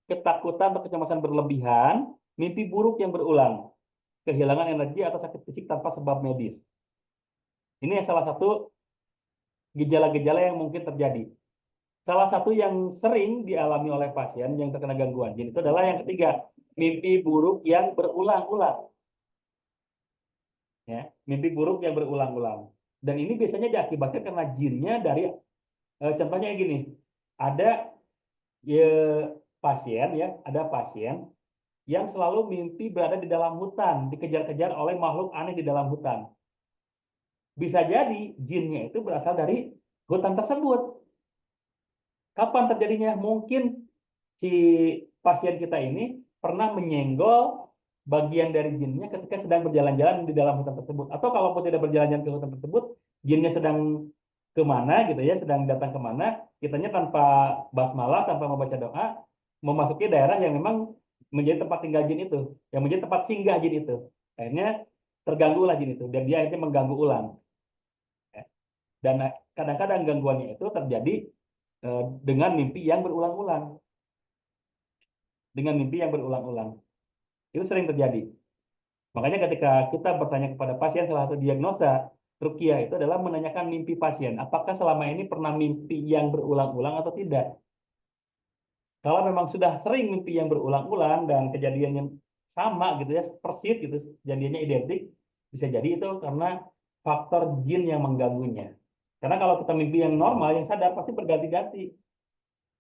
ketakutan atau kecemasan berlebihan, mimpi buruk yang berulang, kehilangan energi atau sakit fisik tanpa sebab medis. Ini salah satu gejala-gejala yang mungkin terjadi. Salah satu yang sering dialami oleh pasien yang terkena gangguan jin itu adalah yang ketiga, mimpi buruk yang berulang-ulang. Ya, mimpi buruk yang berulang-ulang. Dan ini biasanya diakibatkan karena jinnya dari contohnya gini, ada ya, ada pasien yang selalu mimpi berada di dalam hutan, dikejar-kejar oleh makhluk aneh di dalam hutan. Bisa jadi jinnya itu berasal dari hutan tersebut. Kapan terjadinya? Mungkin si pasien kita ini pernah menyenggol bagian dari jinnya ketika sedang berjalan-jalan di dalam hutan tersebut. Atau kalaupun tidak berjalan-jalan ke hutan tersebut, jinnya sedang kemana gitu ya, sedang datang kemana, kitanya tanpa basmalah, tanpa membaca doa, memasuki daerah yang memang menjadi tempat tinggal jin itu, yang menjadi tempat singgah jin itu. Akhirnya terganggu lah jin itu, dan dia akhirnya mengganggu ulang. Dan kadang-kadang gangguannya itu terjadi dengan mimpi yang berulang-ulang. Dengan mimpi yang berulang-ulang. Itu sering terjadi. Makanya ketika kita bertanya kepada pasien, salah satu diagnosa ruqyah itu adalah menanyakan mimpi pasien. Apakah selama ini pernah mimpi yang berulang-ulang atau tidak? Kalau memang sudah sering mimpi yang berulang-ulang dan kejadiannya sama gitu ya, persis gitu, kejadiannya identik, bisa jadi itu karena faktor jin yang mengganggunya. Karena kalau kita mimpi yang normal, yang sadar, pasti berganti-ganti.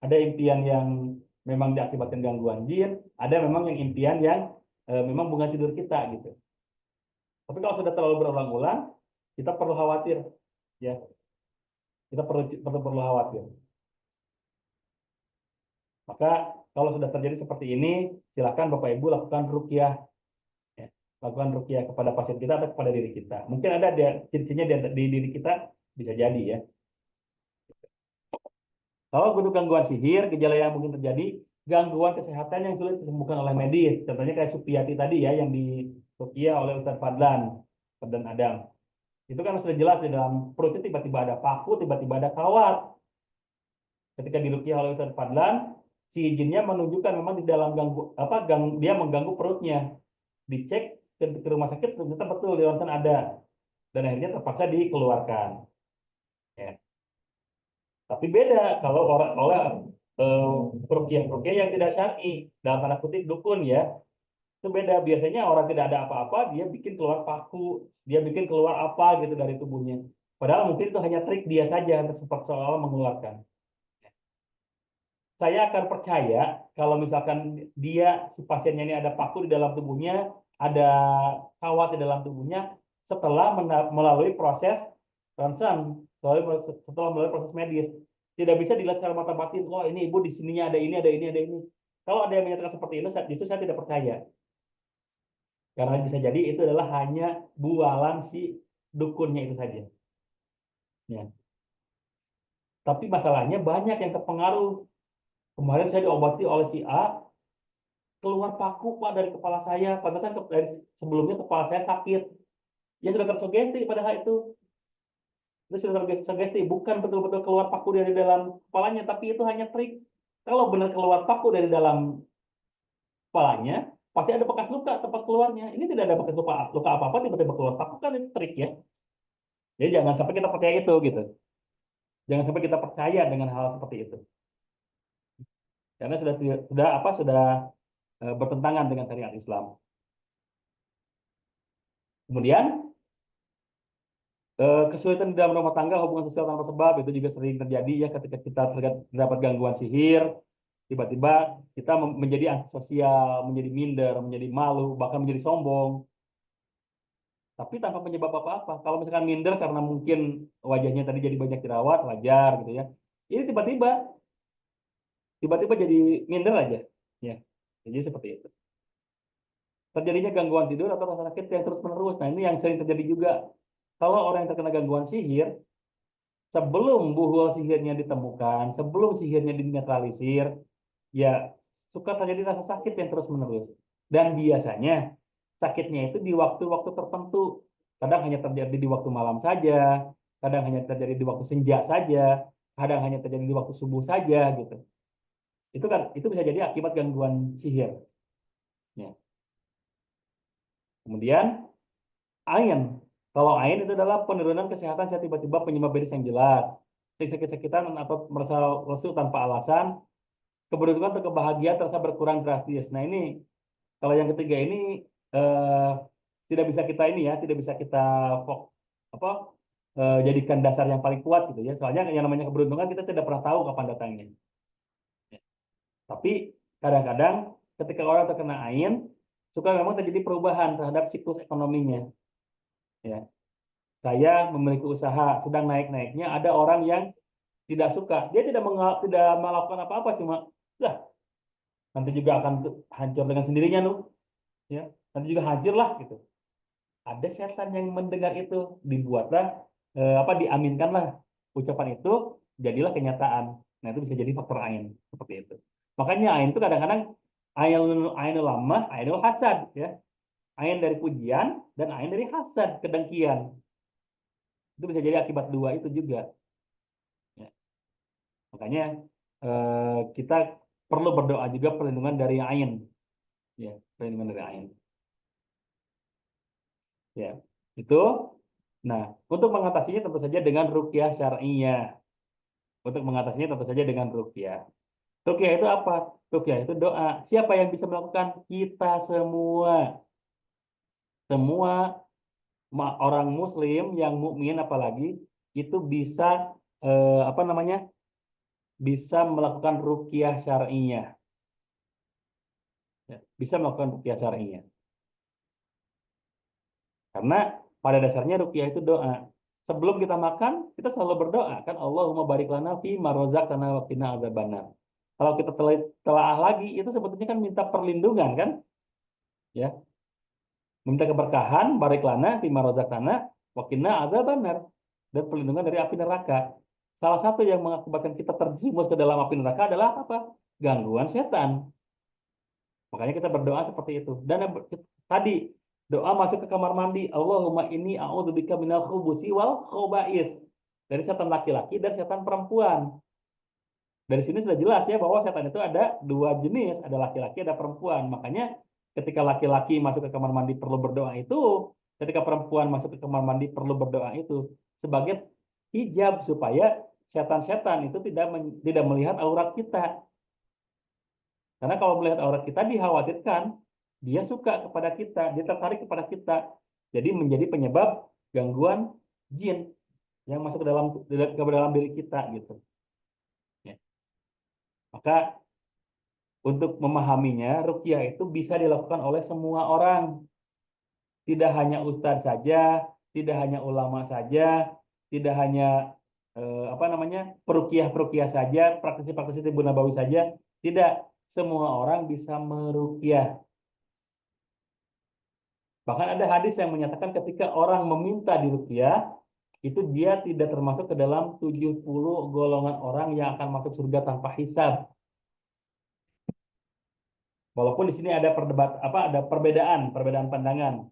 Ada impian yang memang diakibatkan gangguan jin, ada memang yang impian yang memang bukan tidur kita gitu. Tapi kalau sudah terlalu berulang-ulang, kita perlu khawatir, ya. Kita perlu khawatir. Maka kalau sudah terjadi seperti ini, silakan Bapak Ibu lakukan ruqyah, ya. Lakukan ruqyah kepada pasien kita atau kepada diri kita. Mungkin ada ciri-cirinya di diri kita, bisa jadi ya. Kalau untuk gangguan sihir, gejala yang mungkin terjadi, gangguan kesehatan yang sulit disembuhkan oleh medis. Contohnya kayak Supiati tadi ya, yang di Ruqyah oleh Ustaz Fadlan Adam. Itu kan sudah jelas di dalam perutnya tiba-tiba ada paku, tiba-tiba ada kawat. Ketika di Ruqyah oleh Ustaz Fadlan, si jinnya menunjukkan memang di dalam dia mengganggu perutnya. Dicek ke rumah sakit, ternyata betul di ronsen ada. Dan akhirnya terpaksa dikeluarkan. Ya. Tapi beda kalau oleh ruqyah yang tidak syar'i, dalam tanda kutip dukun ya, itu beda. Biasanya orang tidak ada apa-apa, dia bikin keluar paku, dia bikin keluar apa gitu dari tubuhnya. Padahal mungkin itu hanya trik dia saja, seperti seolah mengeluarkan. Saya akan percaya kalau misalkan si pasiennya ini ada paku di dalam tubuhnya, ada kawat di dalam tubuhnya, setelah melalui proses ronsen, setelah melalui proses medis. Tidak bisa dilihat secara mata batin, oh ini ibu di sininya ada ini, ada ini, ada ini. Kalau ada yang menyatakan seperti ini, justru saya tidak percaya. Karena bisa jadi itu adalah hanya bualan si dukunnya itu saja. Ya. Tapi masalahnya banyak yang terpengaruh. Kemarin saya diobati oleh si A, keluar paku Pak dari kepala saya, padahal kan dari sebelumnya kepala saya sakit. Ya sudah tersugesti pada hal itu sudah tersugesti, bukan betul-betul keluar paku dari dalam kepalanya, tapi itu hanya trik. Kalau benar keluar paku dari dalam kepalanya, pasti ada bekas luka tempat keluarnya. Ini tidak ada bekas luka apa-apa, tiba-tiba keluar paku kan itu trik ya. Jadi jangan sampai kita percaya itu gitu. Jangan sampai kita percaya dengan hal seperti itu. Karena sudah bertentangan dengan syariat Islam. Kemudian kesulitan di dalam rumah tangga, hubungan sosial tanpa sebab itu juga sering terjadi ya ketika kita terdapat gangguan sihir, tiba-tiba kita menjadi antisosial, menjadi minder, menjadi malu, bahkan menjadi sombong, tapi tanpa penyebab apa-apa. Kalau misalkan minder karena mungkin wajahnya tadi jadi banyak jerawat, wajar gitu ya. Ini tiba-tiba jadi minder aja, ya. Jadi seperti itu. Terjadinya gangguan tidur atau rasa sakit yang terus-menerus. Nah ini yang sering terjadi juga. Kalau orang yang terkena gangguan sihir, sebelum buhul sihirnya ditemukan, sebelum sihirnya dinetralisir, ya suka terjadi rasa sakit yang terus-menerus. Dan biasanya sakitnya itu di waktu-waktu tertentu. Kadang hanya terjadi di waktu malam saja, kadang hanya terjadi di waktu senja saja, kadang hanya terjadi di waktu subuh saja gitu. Itu bisa jadi akibat gangguan sihir. Ya. Kemudian ain. Kalau ain itu adalah penurunan kesehatan secara tiba-tiba penyebab medis yang jelas. Sakit-sakitan atau merasa lesu tanpa alasan, keberuntungan atau kebahagiaan terasa berkurang drastis. Nah ini kalau yang ketiga ini eh, tidak bisa kita ini ya, tidak bisa kita apa jadikan dasar yang paling kuat gitu ya. Soalnya yang namanya keberuntungan kita tidak pernah tahu kapan datangnya. Ya. Tapi kadang-kadang ketika orang terkena ain, suka memang terjadi perubahan terhadap siklus ekonominya. Ya, saya memiliki usaha sedang naik-naiknya, ada orang yang tidak suka, dia tidak melakukan apa-apa, cuma lah nanti juga akan hancur dengan sendirinya loh, ya nanti juga hancur lah gitu. Ada setan yang mendengar itu, dibuatlah diaminkanlah ucapan itu, jadilah kenyataan. Nah itu bisa jadi faktor ain seperti itu. Makanya ain itu kadang-kadang ainul lama, ainul hasad ya. Ain dari pujian dan ain dari hasad, kedengkian. Itu bisa jadi akibat dua itu juga. Ya. Makanya kita perlu berdoa juga perlindungan dari ain. Ya, perlindungan dari ain. Ya, itu. Nah, untuk mengatasinya tentu saja dengan ruqyah syar'iyyah. Untuk mengatasinya tentu saja dengan ruqyah. Ruqyah itu apa? Ruqyah itu doa. Siapa yang bisa melakukan? Kita semua. Semua orang muslim yang mukmin apalagi itu bisa apa namanya? Bisa melakukan ruqyah syar'iyyah. Ya, bisa melakukan ruqyah syar'iyyah. Karena pada dasarnya ruqyah itu doa. Sebelum kita makan, kita selalu berdoa kan Allahumma barik lana fi ma razaqtana wa qina adzabannar. Kalau kita telaah lagi itu sebetulnya kan minta perlindungan kan? Ya, minta keberkahan, barik lana fi ma razaqtana wa qina adzabannar, dan perlindungan dari api neraka. Salah satu yang mengakibatkan kita terjerumus ke dalam api neraka adalah apa? Gangguan setan. Makanya kita berdoa seperti itu. Dan tadi doa masuk ke kamar mandi, Allahumma inni a'udzubika minal khubusi wal khobais. Dari setan laki-laki dan setan perempuan. Dari sini sudah jelas ya bahwa setan itu ada dua jenis, ada laki-laki, ada perempuan. Makanya ketika laki-laki masuk ke kamar mandi perlu berdoa itu, ketika perempuan masuk ke kamar mandi perlu berdoa itu sebagai hijab supaya setan-setan itu tidak melihat aurat kita. Karena kalau melihat aurat kita dikhawatirkan dia suka kepada kita, dia tertarik kepada kita. Jadi menjadi penyebab gangguan jin yang masuk ke dalam diri kita gitu. Ya. Maka untuk memahaminya, ruqyah itu bisa dilakukan oleh semua orang. Tidak hanya ustadz saja, tidak hanya ulama saja, tidak hanya apa namanya peruqyah-peruqyah saja, praktisi-praktisi tibu nabawi saja. Tidak, semua orang bisa meruqyah. Bahkan ada hadis yang menyatakan ketika orang meminta diruqyah, itu dia tidak termasuk ke dalam 70 golongan orang yang akan masuk surga tanpa hisab. Walaupun di sini ada ada perbedaan pandangan.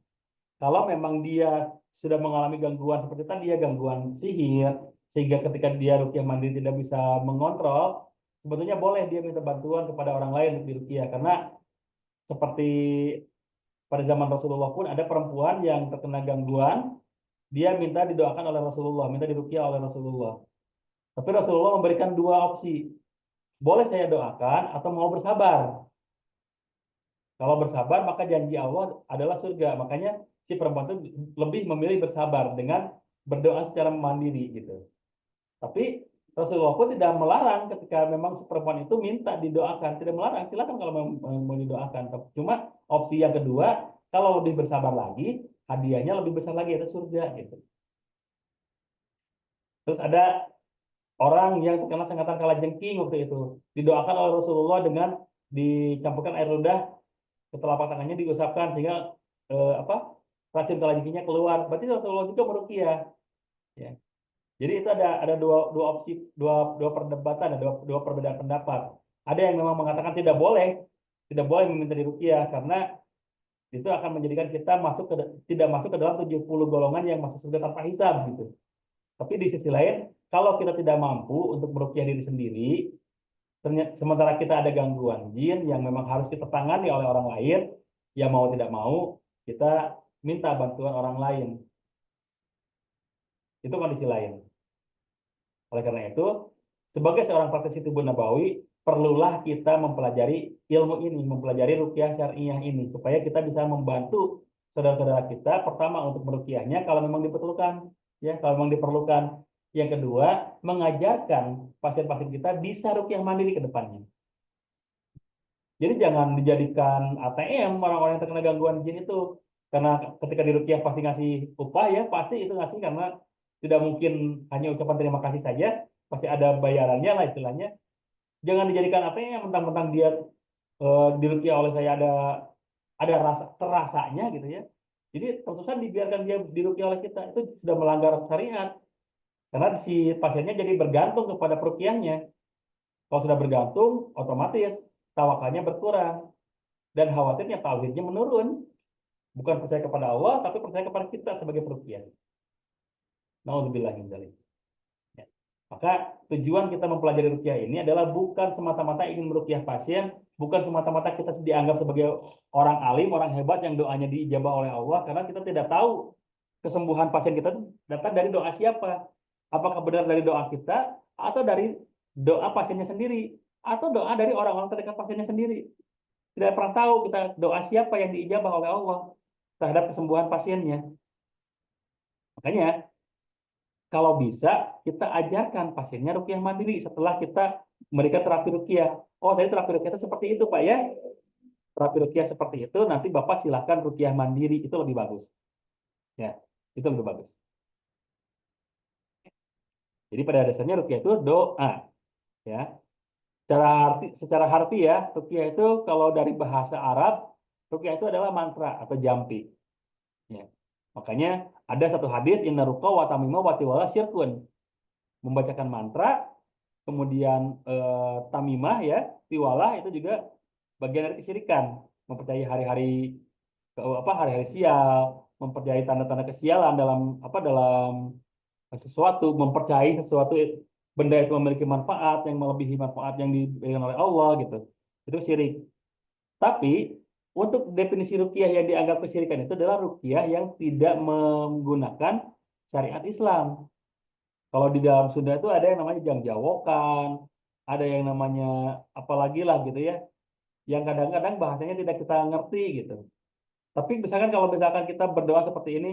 Kalau memang dia sudah mengalami gangguan seperti tadi ya, gangguan sihir, sehingga ketika dia ruqyah mandiri tidak bisa mengontrol, sebetulnya boleh dia minta bantuan kepada orang lain untuk diruqyah. Karena seperti pada zaman Rasulullah pun ada perempuan yang terkena gangguan, dia minta didoakan oleh Rasulullah, minta diruqyah oleh Rasulullah. Tapi Rasulullah memberikan dua opsi. Boleh saya doakan atau mau bersabar. Kalau bersabar maka janji Allah adalah surga. Makanya si perempuan itu lebih memilih bersabar dengan berdoa secara mandiri gitu. Tapi Rasulullah pun tidak melarang ketika memang si perempuan itu minta didoakan, tidak melarang, silakan kalau mau didoakan. Cuma opsi yang kedua, kalau lebih bersabar lagi, hadiahnya lebih besar lagi, itu surga gitu. Terus ada orang yang terkena sengatan kalajengking waktu itu, didoakan oleh Rasulullah dengan dicampurkan air ludah ke telapak tangannya, diusapkan sehingga racun kalajengkingnya keluar. Berarti Rasulullah juga meruqyah. Ya. Jadi itu ada dua opsi, dua perdebatan, ada dua perbedaan pendapat. Ada yang memang mengatakan tidak boleh meminta diruqyah karena itu akan menjadikan kita tidak masuk ke dalam 70 golongan yang masuk surga tanpa hisab gitu. Tapi di sisi lain, kalau kita tidak mampu untuk meruqyah diri sendiri, sementara kita ada gangguan jin yang memang harus kita tangani oleh orang lain, ya mau tidak mau kita minta bantuan orang lain. Itu kondisi lain. Oleh karena itu, sebagai seorang praktisi tibbun nabawi, perlulah kita mempelajari ilmu ini, mempelajari ruqyah syariah ini, supaya kita bisa membantu saudara-saudara kita, pertama untuk meruqyahnya kalau memang diperlukan, ya kalau memang diperlukan. Yang kedua, mengajarkan pasien-pasien kita bisa ruqyah mandiri ke depannya. Jadi jangan dijadikan ATM orang-orang yang terkena gangguan jin itu. Karena ketika diruqyah pasti ngasih upah ya, pasti itu ngasih karena tidak mungkin hanya ucapan terima kasih saja, pasti ada bayarannya lah istilahnya. Jangan dijadikan ATM mentang-mentang dia diruqyah oleh saya ada rasa terasanya gitu ya. Jadi terus-terusan dibiarkan dia diruqyah oleh kita itu sudah melanggar syariat. Karena si pasiennya jadi bergantung kepada peruqyahnya. Kalau sudah bergantung, otomatis tawakalnya berkurang dan khawatirnya tauhidnya menurun. Bukan percaya kepada Allah, tapi percaya kepada kita sebagai peruqyah. Nauzubillah min dzalik. Ya. Maka tujuan kita mempelajari ruqyah ini adalah bukan semata-mata ingin meruqyah pasien, bukan semata-mata kita dianggap sebagai orang alim, orang hebat yang doanya diijabah oleh Allah, karena kita tidak tahu kesembuhan pasien kita datang dari doa siapa. Apakah benar dari doa kita, atau dari doa pasiennya sendiri, atau doa dari orang-orang terdekat pasiennya sendiri. Tidak pernah tahu kita doa siapa yang diijabah oleh Allah terhadap kesembuhan pasiennya. Makanya kalau bisa kita ajarkan pasiennya ruqyah mandiri setelah kita memberikan terapi ruqyah. Oh, tadi terapi ruqyah itu seperti itu, Pak ya. Terapi ruqyah seperti itu, nanti Bapak silakan ruqyah mandiri, itu lebih bagus. Ya, itu lebih bagus. Jadi pada dasarnya ruqyah itu doa, ya. Secara harfiah, ruqyah itu kalau dari bahasa Arab, ruqyah itu adalah mantra atau jampi. Ya. Makanya ada satu hadis inna ruqa wa tamimah wa tiwala syirkun. Membacakan mantra, kemudian tamimah ya, tiwalah itu juga bagian dari kesyirikan. Mempercayai hari-hari hari-hari sial, mempercayai tanda-tanda kesialan dalam sesuatu, mempercayai sesuatu benda itu memiliki manfaat yang melebihi manfaat yang diberikan oleh Allah gitu. Itu syirik. Tapi untuk definisi ruqyah yang dianggap kesyirikan itu adalah ruqyah yang tidak menggunakan syariat Islam. Kalau di dalam Sunda itu ada yang namanya jangjawokan, ada yang namanya apalagi lah gitu ya, yang kadang-kadang bahasanya tidak kita ngerti gitu. Tapi misalkan kalau misalkan kita berdoa seperti ini,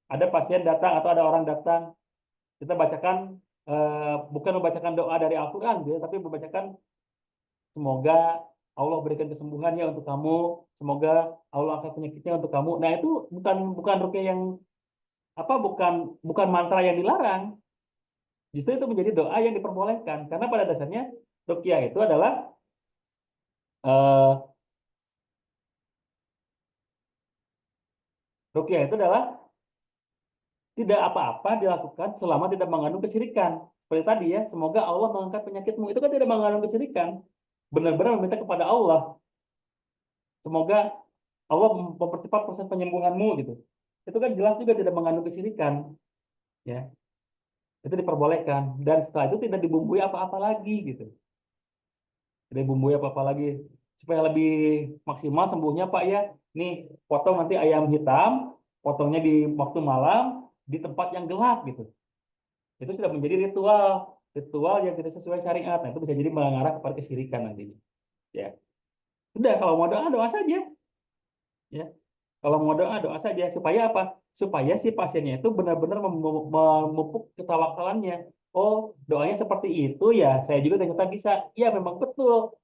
ada pasien datang atau ada orang datang, kita bacakan bukan membacakan doa dari Al-Quran gitu ya, tapi membacakan semoga Allah berikan kesembuhannya untuk kamu, semoga Allah angkat penyakitnya untuk kamu. Nah itu bukan ruqyah yang bukan bukan mantra yang dilarang. Justru itu menjadi doa yang diperbolehkan karena pada dasarnya ruqyah itu adalah eh, ruqyah itu adalah tidak apa-apa dilakukan selama tidak mengandung kesyirikan. Seperti tadi ya, semoga Allah mengangkat penyakitmu. Itu kan tidak mengandung kesyirikan. Benar-benar meminta kepada Allah. Semoga Allah mempercepat proses penyembuhanmu gitu. Itu kan jelas juga tidak mengandung kesyirikan. Ya, itu diperbolehkan. Dan setelah itu tidak dibumbui apa-apa lagi gitu. Tidak dibumbui apa-apa lagi. Supaya lebih maksimal sembuhnya Pak ya. Nih, potong nanti ayam hitam, potongnya di waktu malam, di tempat yang gelap gitu. Itu sudah menjadi ritual yang tidak sesuai syariat. Nah, itu bisa jadi mengarah kepada kesyirikan nantinya. Ya, sudah kalau mau doa doa saja. Ya, kalau mau doa doa saja supaya apa? Supaya si pasiennya itu benar-benar memupuk ketawakalannya. Oh, doanya seperti itu ya. Saya juga ternyata bisa. Iya, memang betul.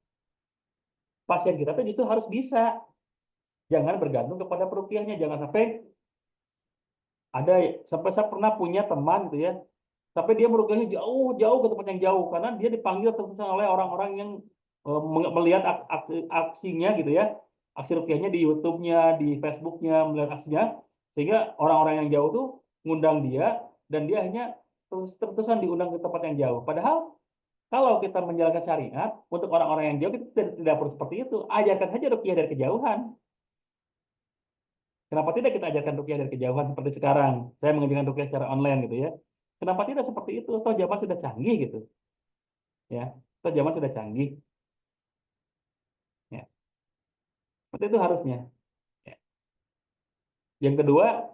Pasien kita tuh justru harus bisa. Jangan bergantung kepada peruqyahnya. Jangan sampai ada sampai saya pernah punya teman gitu ya. Sampai dia merugikannya jauh-jauh ke tempat yang jauh karena dia dipanggil terus oleh orang-orang yang melihat aksinya gitu ya, aksi rukiahnya di YouTube-nya, di Facebook-nya, melihat aksinya, sehingga orang-orang yang jauh tuh ngundang dia dan dia hanya terus-terusan diundang ke tempat yang jauh. Padahal kalau kita menjalankan syariat untuk orang-orang yang jauh kita tidak perlu seperti itu, ajarkan saja rukiah dari kejauhan. Kenapa tidak kita ajarkan rukiah dari kejauhan seperti sekarang? Saya mengajarkan rukiah secara online gitu ya. Kenapa tidak seperti itu? Atau zaman sudah canggih gitu, ya? Atau zaman sudah canggih, ya? Seperti itu harusnya. Ya. Yang kedua,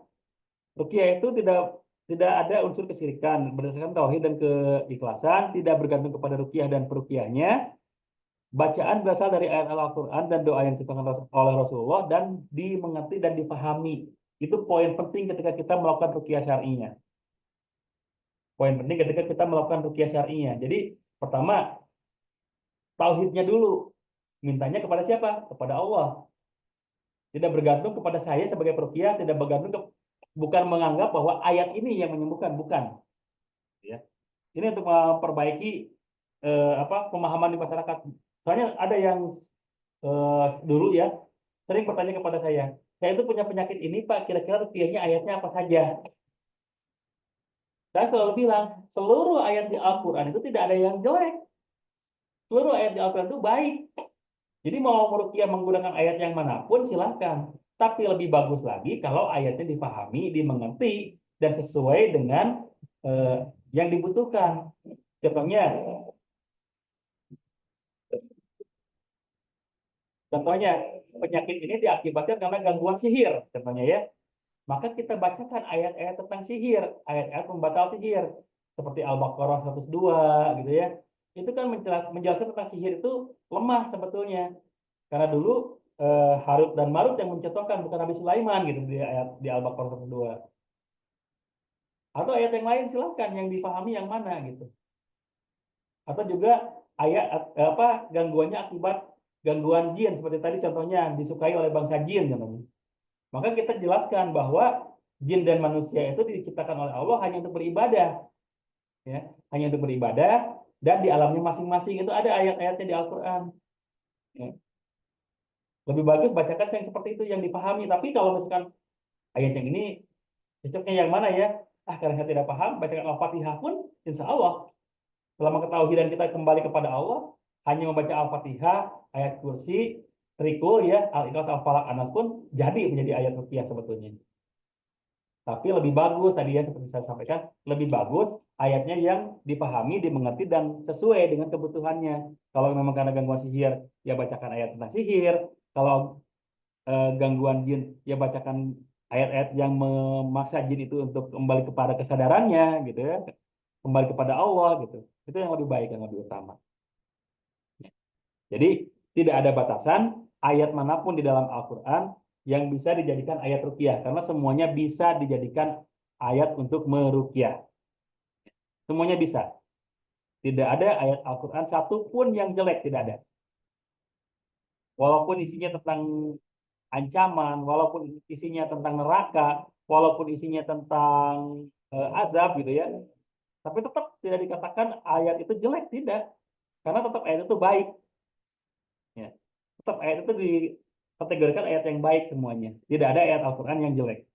ruqyah itu tidak ada unsur kesyirikan berdasarkan tauhid dan keikhlasan, tidak bergantung kepada ruqyah dan peruqyahnya. Bacaan berasal dari ayat Al-Quran dan doa yang dicontohkan oleh Rasulullah dan dimengerti dan dipahami. Itu poin penting ketika kita melakukan ruqyah syar'inya. Poin penting ketika kita melakukan ruqyah syar'inya. Jadi pertama, tauhidnya dulu. Mintanya kepada siapa? Kepada Allah. Tidak bergantung kepada saya sebagai peruqyah, tidak bergantung bukan menganggap bahwa ayat ini yang menyembuhkan, bukan. Ya. Ini untuk memperbaiki pemahaman di masyarakat. Soalnya ada yang dulu ya sering bertanya kepada saya itu punya penyakit ini Pak, kira-kira ruqyahnya ayatnya apa saja? Saya selalu bilang, seluruh ayat di Al-Quran itu tidak ada yang jelek. Seluruh ayat di Al-Quran itu baik. Jadi mau meruqyah menggunakan ayat yang manapun silahkan. Tapi lebih bagus lagi kalau ayatnya dipahami, dimengerti, dan sesuai dengan yang dibutuhkan. Contohnya, contohnya penyakit ini diakibatkan karena gangguan sihir, contohnya ya. Maka kita bacakan ayat-ayat tentang sihir, ayat-ayat pembatal sihir, seperti Al-Baqarah 102, gitu ya. Itu kan menjelaskan tentang sihir itu lemah sebetulnya. Karena dulu Harut dan Marut yang mencontohkan, bukan Nabi Sulaiman gitu di ayat di Al-Baqarah 102. Atau ayat yang lain silahkan yang dipahami yang mana gitu. Atau juga ayat gangguannya akibat gangguan jin seperti tadi contohnya disukai oleh bangsa jin namanya. Maka kita jelaskan bahwa jin dan manusia itu diciptakan oleh Allah hanya untuk beribadah, ya, hanya untuk beribadah dan di alamnya masing-masing itu ada ayat-ayatnya di Al-Quran. Ya. Lebih bagus bacakan yang seperti itu yang dipahami. Tapi kalau misalkan ayat yang ini cocoknya yang mana ya? Karena saya tidak paham, bacakan Al-Fatihah pun, insya Allah selama ketahuan kita kembali kepada Allah, hanya membaca Al-Fatihah, ayat kursi, trikul ya, Al-Ikhlas, Al-Falaq, Anas pun jadi menjadi ayat ruqyah sebetulnya. Tapi lebih bagus tadi ya seperti saya sampaikan, lebih bagus ayatnya yang dipahami, dimengerti dan sesuai dengan kebutuhannya. Kalau memang karena gangguan sihir, ya bacakan ayat tentang sihir. Kalau gangguan jin, ya bacakan ayat-ayat yang memaksa jin itu untuk kembali kepada kesadarannya, gitu ya, kembali kepada Allah, gitu. Itu yang lebih baik, yang lebih utama. Jadi tidak ada batasan ayat manapun di dalam Al-Quran yang bisa dijadikan ayat ruqyah karena semuanya bisa dijadikan ayat untuk meruqyah. Semuanya bisa. Tidak ada ayat Al-Quran satupun yang jelek, tidak ada. Walaupun isinya tentang ancaman, walaupun isinya tentang neraka, walaupun isinya tentang azab gitu ya. Tapi tetap tidak dikatakan ayat itu jelek, tidak. Karena tetap ayat itu baik. Ya. Tetap ayat itu dikategorikan ayat yang baik semuanya. Tidak ada ayat Al-Quran yang jelek.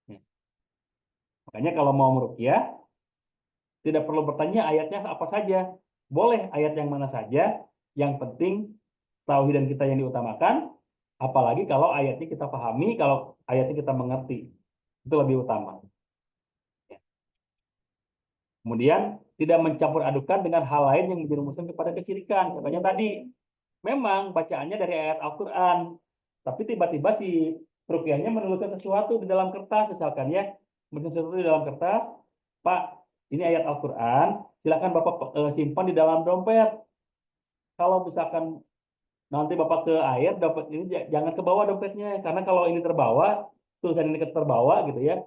Ya. Makanya kalau mau meruqyah, tidak perlu bertanya ayatnya apa saja. Boleh ayat yang mana saja. Yang penting tauhid dan kita yang diutamakan. Apalagi kalau ayatnya kita pahami, kalau ayatnya kita mengerti. Itu lebih utama. Ya. Kemudian tidak mencampur adukan dengan hal lain yang menjerumuskan kepada kesyirikan. Contohnya tadi, memang bacaannya dari ayat Al-Quran. Tapi tiba-tiba si ruqyahnya menuliskan sesuatu di dalam kertas, misalkan ya. Menuliskan sesuatu di dalam kertas, Pak, ini ayat Al-Quran, silakan Bapak simpan di dalam dompet. Kalau misalkan nanti Bapak ke air, dompet ini jangan ke bawah dompetnya. Karena kalau ini terbawa, tulisan ini terbawa gitu ya,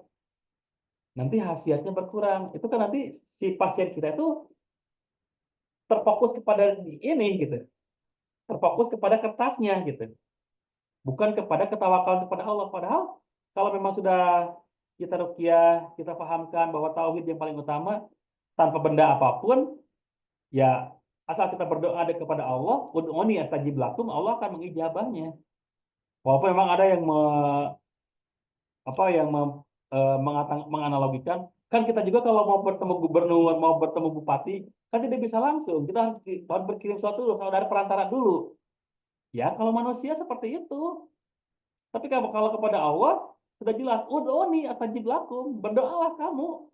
nanti khasiatnya berkurang. Itu kan nanti si pasien kita itu terfokus kepada ini gitu. Terfokus kepada kertasnya gitu. Bukan kepada ketawakalan kepada Allah. Padahal kalau memang sudah kita ruqyah, kita pahamkan bahwa tauhid yang paling utama tanpa benda apapun, ya asal kita berdoa kepada Allah, ud'uni astajib lakum, Allah akan mengijabahnya. Walaupun memang ada yang menganalogikan, kan kita juga kalau mau bertemu gubernur, mau bertemu bupati, kan tidak bisa langsung. Kita harus berkirim suatu dari perantara dulu. Ya, kalau manusia seperti itu. Tapi kalau kepada Allah sudah jelas, ud'uni astajib lakum, berdoalah kamu.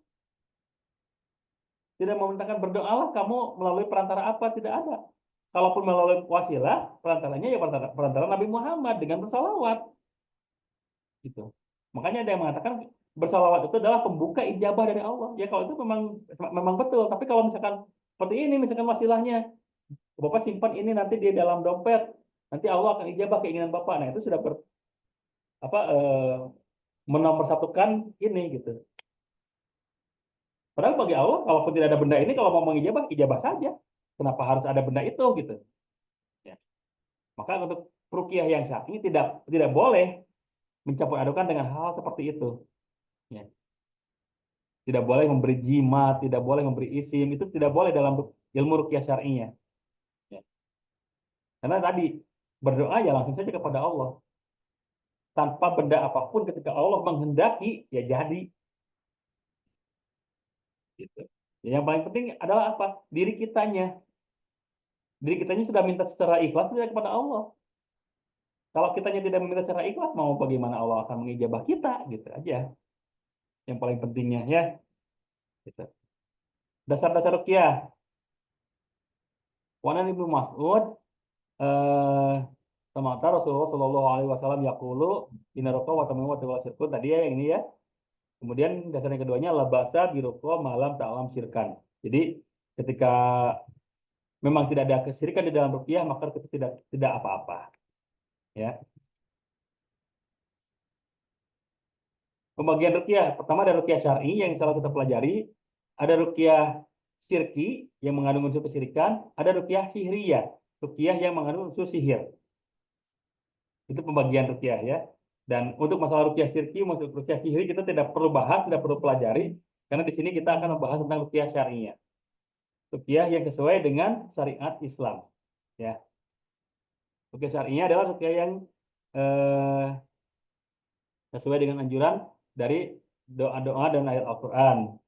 Tidak memerintahkan berdoalah kamu melalui perantara apa, tidak ada. Kalaupun melalui wasilah, perantaranya ya perantara Nabi Muhammad dengan bersalawat. Gitu. Makanya ada yang mengatakan bersalawat itu adalah pembuka ijabah dari Allah. Ya kalau itu memang memang betul. Tapi kalau misalkan seperti ini, misalkan wasilahnya, Bapak simpan ini nanti di dalam dompet, nanti Allah akan ijabah keinginan Bapak. Nah itu sudah apa menomorsatukan ini gitu. Padahal bagi Allah, kalaupun tidak ada benda ini, kalau mau mengijabah, ijabah saja. Kenapa harus ada benda itu gitu? Ya. Maka untuk ruqyah yang syar'i tidak boleh mencampur adukan dengan hal seperti itu. Ya. Tidak boleh memberi jimat, tidak boleh memberi isim, itu tidak boleh dalam ilmu ruqyah syar'inya. Ya. Karena tadi berdoa ya langsung saja kepada Allah. Tanpa benda apapun ketika Allah menghendaki, ya jadi. Gitu. Ya, yang paling penting adalah apa? Diri kitanya. Diri kitanya sudah minta secara ikhlas tidak kepada Allah. Kalau kitanya tidak meminta secara ikhlas, mau bagaimana Allah akan mengijabah kita, gitu aja. Yang paling pentingnya ya. Gitu. Dasar-dasar ruqyah. Wanan Ibnu Mas'ud eh semata Rasulullah Shallallahu Alaihi Wasallam yaqulu inna ruqa wa tamimu wa tawasirkun tadi ya yang ini ya. Kemudian dasar yang keduanya labasa biruqa malam ta'lam syirkan. Jadi ketika memang tidak ada kesyirikan di dalam ruqyah maka itu tidak apa-apa ya. Pembagian ruqyah pertama ada ruqyah syar'i yang selalu kita pelajari, ada ruqyah syirki yang mengandung unsur kesyirikan, ada ruqyah sihriyah, ruqyah yang mengandung unsur sihir. Itu pembagian ruqyah ya. Dan untuk masalah ruqyah syirki, maksud ruqyah sihri kita tidak perlu bahas, tidak perlu pelajari, karena di sini kita akan membahas tentang ruqyah syar'iyah. Ruqyah yang sesuai dengan syariat Islam. Ya. Ruqyah syar'iyah adalah ruqyah yang eh, sesuai dengan anjuran dari doa-doa dan ayat Al-Quran.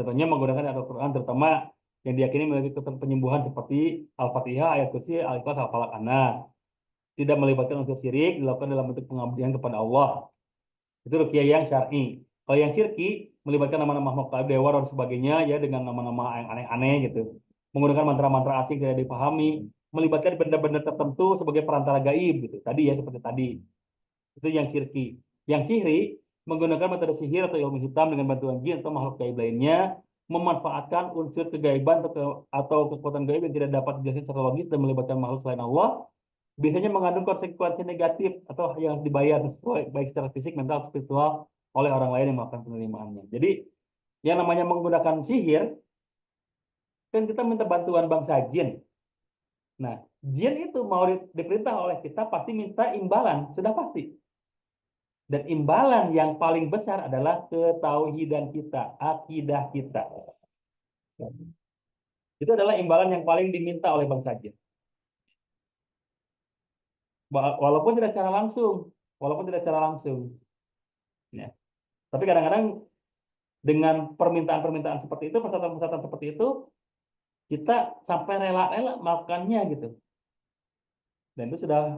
Contohnya menggunakan ayat Al-Quran, terutama yang diyakini memiliki penyembuhan seperti Al-Fatihah, ayat kursi, Al-Ikhlas, Al-Falaq, An-Nas. Tidak melibatkan unsur syirik, dilakukan dalam bentuk pengabdian kepada Allah. Itu ruqyah yang syar'i. Kalau yang syirki melibatkan nama-nama makhluk dewa dan sebagainya ya dengan nama-nama yang aneh-aneh gitu. Menggunakan mantra-mantra asing tidak dipahami, melibatkan benda-benda tertentu sebagai perantara gaib gitu. Tadi ya seperti tadi. Itu yang syirki. Yang sihri menggunakan metode sihir atau ilmu hitam dengan bantuan jin atau makhluk gaib lainnya, memanfaatkan unsur kegaiban atau kekuatan gaib yang tidak dapat dijelaskan secara logis dan melibatkan makhluk selain Allah, biasanya mengandung konsekuensi negatif atau yang dibayar baik secara fisik, mental, spiritual oleh orang lain yang melakukan penerimaannya. Jadi yang namanya menggunakan sihir kan kita minta bantuan bangsa jin. Nah, jin itu mau diperintah oleh kita pasti minta imbalan, sudah pasti. Dan imbalan yang paling besar adalah ketauhidan kita, akidah kita. Itu adalah imbalan yang paling diminta oleh bangsa jin. Walaupun tidak secara langsung, walaupun tidak secara langsung. Ya. Tapi kadang-kadang dengan permintaan-permintaan seperti itu, persyaratan-persyaratan seperti itu, kita sampai rela-rela melakukannya gitu. Dan itu sudah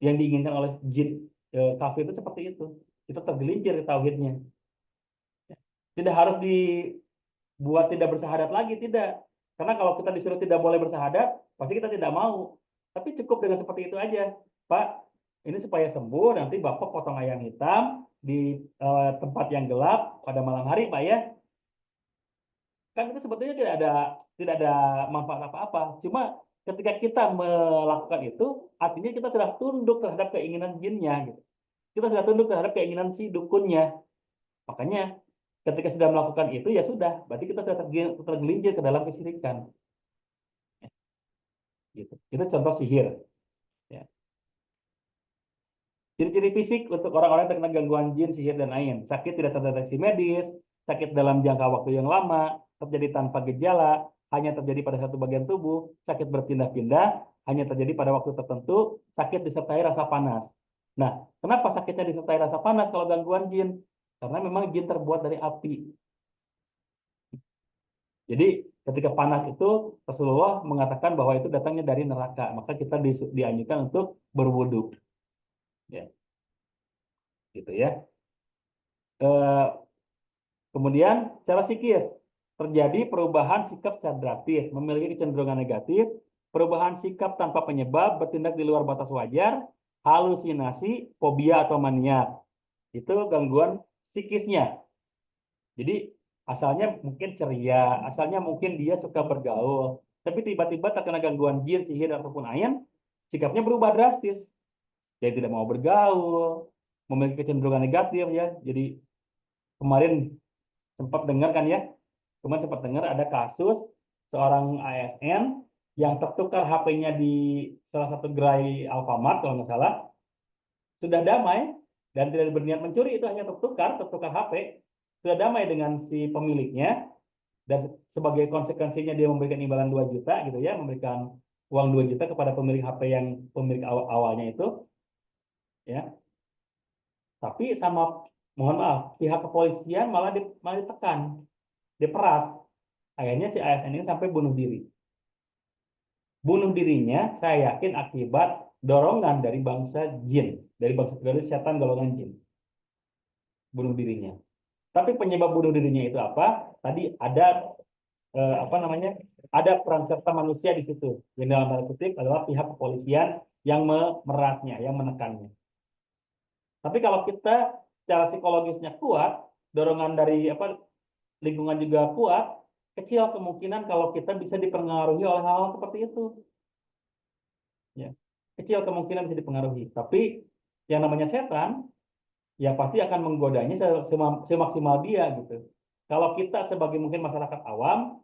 yang diinginkan oleh jin kafir itu seperti itu. Kita tergelincir tauhidnya. Tidak harus dibuat tidak bersahadat lagi, tidak. Karena kalau kita disuruh tidak boleh bersahadat, pasti kita tidak mau. Tapi cukup dengan seperti itu aja. Pak, ini supaya sembuh, nanti Bapak potong ayam hitam di tempat yang gelap pada malam hari, Pak ya. Kan itu sebetulnya tidak ada manfaat apa-apa. Cuma ketika kita melakukan itu, artinya kita sudah tunduk terhadap keinginan jinnya gitu. Kita sudah tunduk terhadap keinginan si dukunnya. Makanya ketika sudah melakukan itu ya sudah, berarti kita sudah tergelincir ke dalam kesyirikan. Gitu. Itu contoh sihir. Ya. Ciri-ciri fisik untuk orang-orang terkena gangguan jin, sihir, dan ain. Sakit tidak terdeteksi medis, sakit dalam jangka waktu yang lama, terjadi tanpa gejala, hanya terjadi pada satu bagian tubuh, sakit berpindah-pindah, hanya terjadi pada waktu tertentu, sakit disertai rasa panas. Nah, kenapa sakitnya disertai rasa panas kalau gangguan jin? Karena memang jin terbuat dari api. Jadi ketika panas itu Rasulullah mengatakan bahwa itu datangnya dari neraka, maka kita dianjurkan untuk berwudu. Ya, gitu ya. Kemudian secara psikis, terjadi perubahan sikap secara drastis, memiliki kecenderungan negatif, perubahan sikap tanpa penyebab, bertindak di luar batas wajar, halusinasi, fobia atau mania. Itu gangguan psikisnya. Jadi asalnya mungkin ceria, asalnya mungkin dia suka bergaul, tapi tiba-tiba terkena gangguan jin, sihir ataupun ayan, sikapnya berubah drastis. Jadi tidak mau bergaul, memiliki kecenderungan negatif ya. Jadi kemarin sempat dengar kan ya, kemarin sempat dengar ada kasus seorang ASN yang tertukar HP-nya di salah satu gerai Alfamart kalau nggak salah, sudah damai dan tidak berniat mencuri, itu hanya tertukar HP, sudah damai dengan si pemiliknya, dan sebagai konsekuensinya dia memberikan imbalan 2 juta gitu ya, memberikan uang 2 juta kepada pemilik HP yang pemilik awalnya itu ya. Tapi sama, mohon maaf, pihak kepolisian malah ditekan, diperas. Akhirnya si ASN ini sampai bunuh diri. Bunuh dirinya saya yakin akibat dorongan dari bangsa jin, dari setan golongan jin. Bunuh dirinya. Tapi penyebab bunuh dirinya itu apa? Tadi ada apa namanya? Ada peran serta manusia di situ. Yang dalam tanda kutip adalah pihak kepolisian yang memerasnya, yang menekannya. Tapi kalau kita secara psikologisnya kuat, dorongan dari apa lingkungan juga kuat, kecil kemungkinan kalau kita bisa dipengaruhi oleh hal-hal seperti itu. Ya. Kecil kemungkinan bisa dipengaruhi. Tapi yang namanya setan, ya pasti akan menggodanya semaksimal dia gitu. Kalau kita sebagai mungkin masyarakat awam,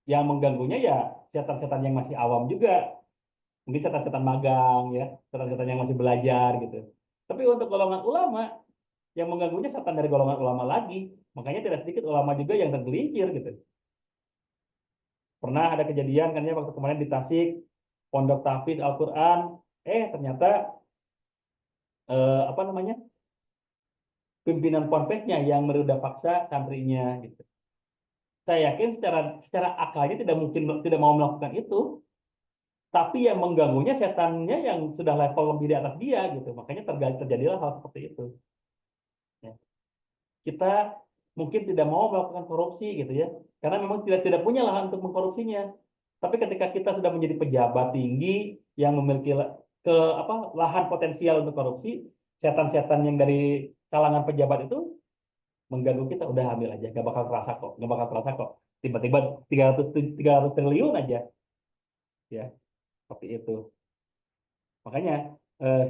yang mengganggunya ya setan-setan yang masih awam juga. Mungkin setan-setan magang ya, setan-setan yang masih belajar gitu. Tapi untuk golongan ulama, yang mengganggunya setan dari golongan ulama lagi. Makanya tidak sedikit ulama juga yang tergelincir gitu. Pernah ada kejadian kan ya waktu kemarin di Tasik, pondok tahfiz Al-Quran, ternyata apa namanya, pimpinan ponpesnya yang merudah paksa santrinya gitu. Saya yakin secara akalnya tidak mungkin tidak mau melakukan itu, tapi yang mengganggunya setannya yang sudah level lebih di atas dia gitu. Makanya terjadilah hal seperti itu. Ya. Kita mungkin tidak mau melakukan korupsi gitu ya, karena memang tidak punya lahan untuk mengkorupsinya. Tapi ketika kita sudah menjadi pejabat tinggi yang memiliki lahan potensial untuk korupsi, setan-setan yang dari kalangan pejabat itu mengganggu kita, udah ambil aja, nggak bakal terasa kok, nggak bakal terasa kok. Tiba-tiba 300 triliun aja, ya seperti itu. Makanya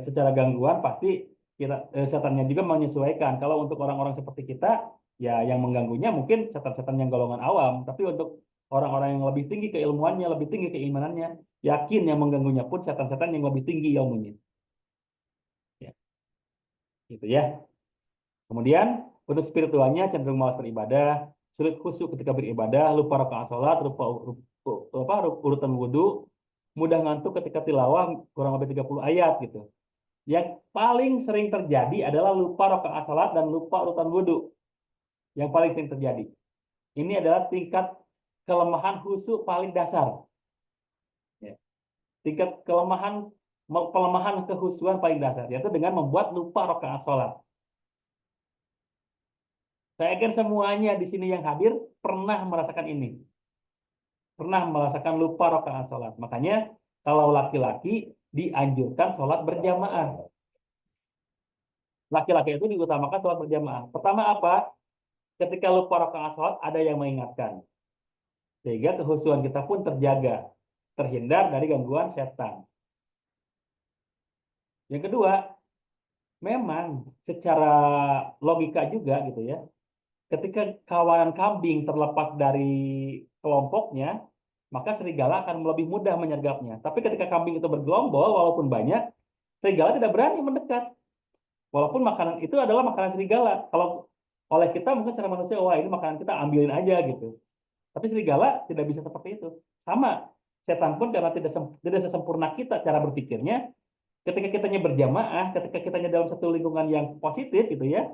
secara gangguan pasti kita setannya juga menyesuaikan. Kalau untuk orang-orang seperti kita, ya yang mengganggunya mungkin setan-setan yang golongan awam. Tapi untuk orang-orang yang lebih tinggi keilmuannya, lebih tinggi keimanannya, yakin yang mengganggunya pun setan-setan yang lebih tinggi ilmunya. Ya, gitu ya. Kemudian untuk spiritualnya cenderung malas beribadah, sulit khusyuk ketika beribadah, lupa rakaat sholat, lupa urutan wudhu, mudah ngantuk ketika tilawah kurang lebih 30 ayat gitu. Yang paling sering terjadi adalah lupa rakaat salat dan lupa urutan wudhu. Yang paling sering terjadi. Ini adalah tingkat kelemahan khusyuk paling dasar. Ya. Tingkat pelemahan kehusuan paling dasar, yaitu dengan membuat lupa rakaat salat. Saya yakin semuanya di sini yang hadir pernah merasakan ini. Pernah merasakan lupa rakaat salat. Makanya kalau laki-laki dianjurkan sholat berjamaah. Laki-laki itu diutamakan sholat berjamaah. Pertama apa? Ketika lupa rakaat sholat, ada yang mengingatkan. Sehingga kehusuan kita pun terjaga. Terhindar dari gangguan setan. Yang kedua, memang secara logika juga gitu ya. Ketika kawanan kambing terlepas dari kelompoknya, maka serigala akan lebih mudah menyergapnya. Tapi ketika kambing itu bergelombol, walaupun banyak, serigala tidak berani mendekat. Walaupun makanan itu adalah makanan serigala. Kalau oleh kita mungkin secara manusia, wah ini makanan kita ambilin aja gitu. Tapi serigala tidak bisa seperti itu. Sama, setan pun karena tidak sesempurna kita cara berpikirnya, ketika kitanya berjamaah, ketika kitanya dalam satu lingkungan yang positif gitu ya,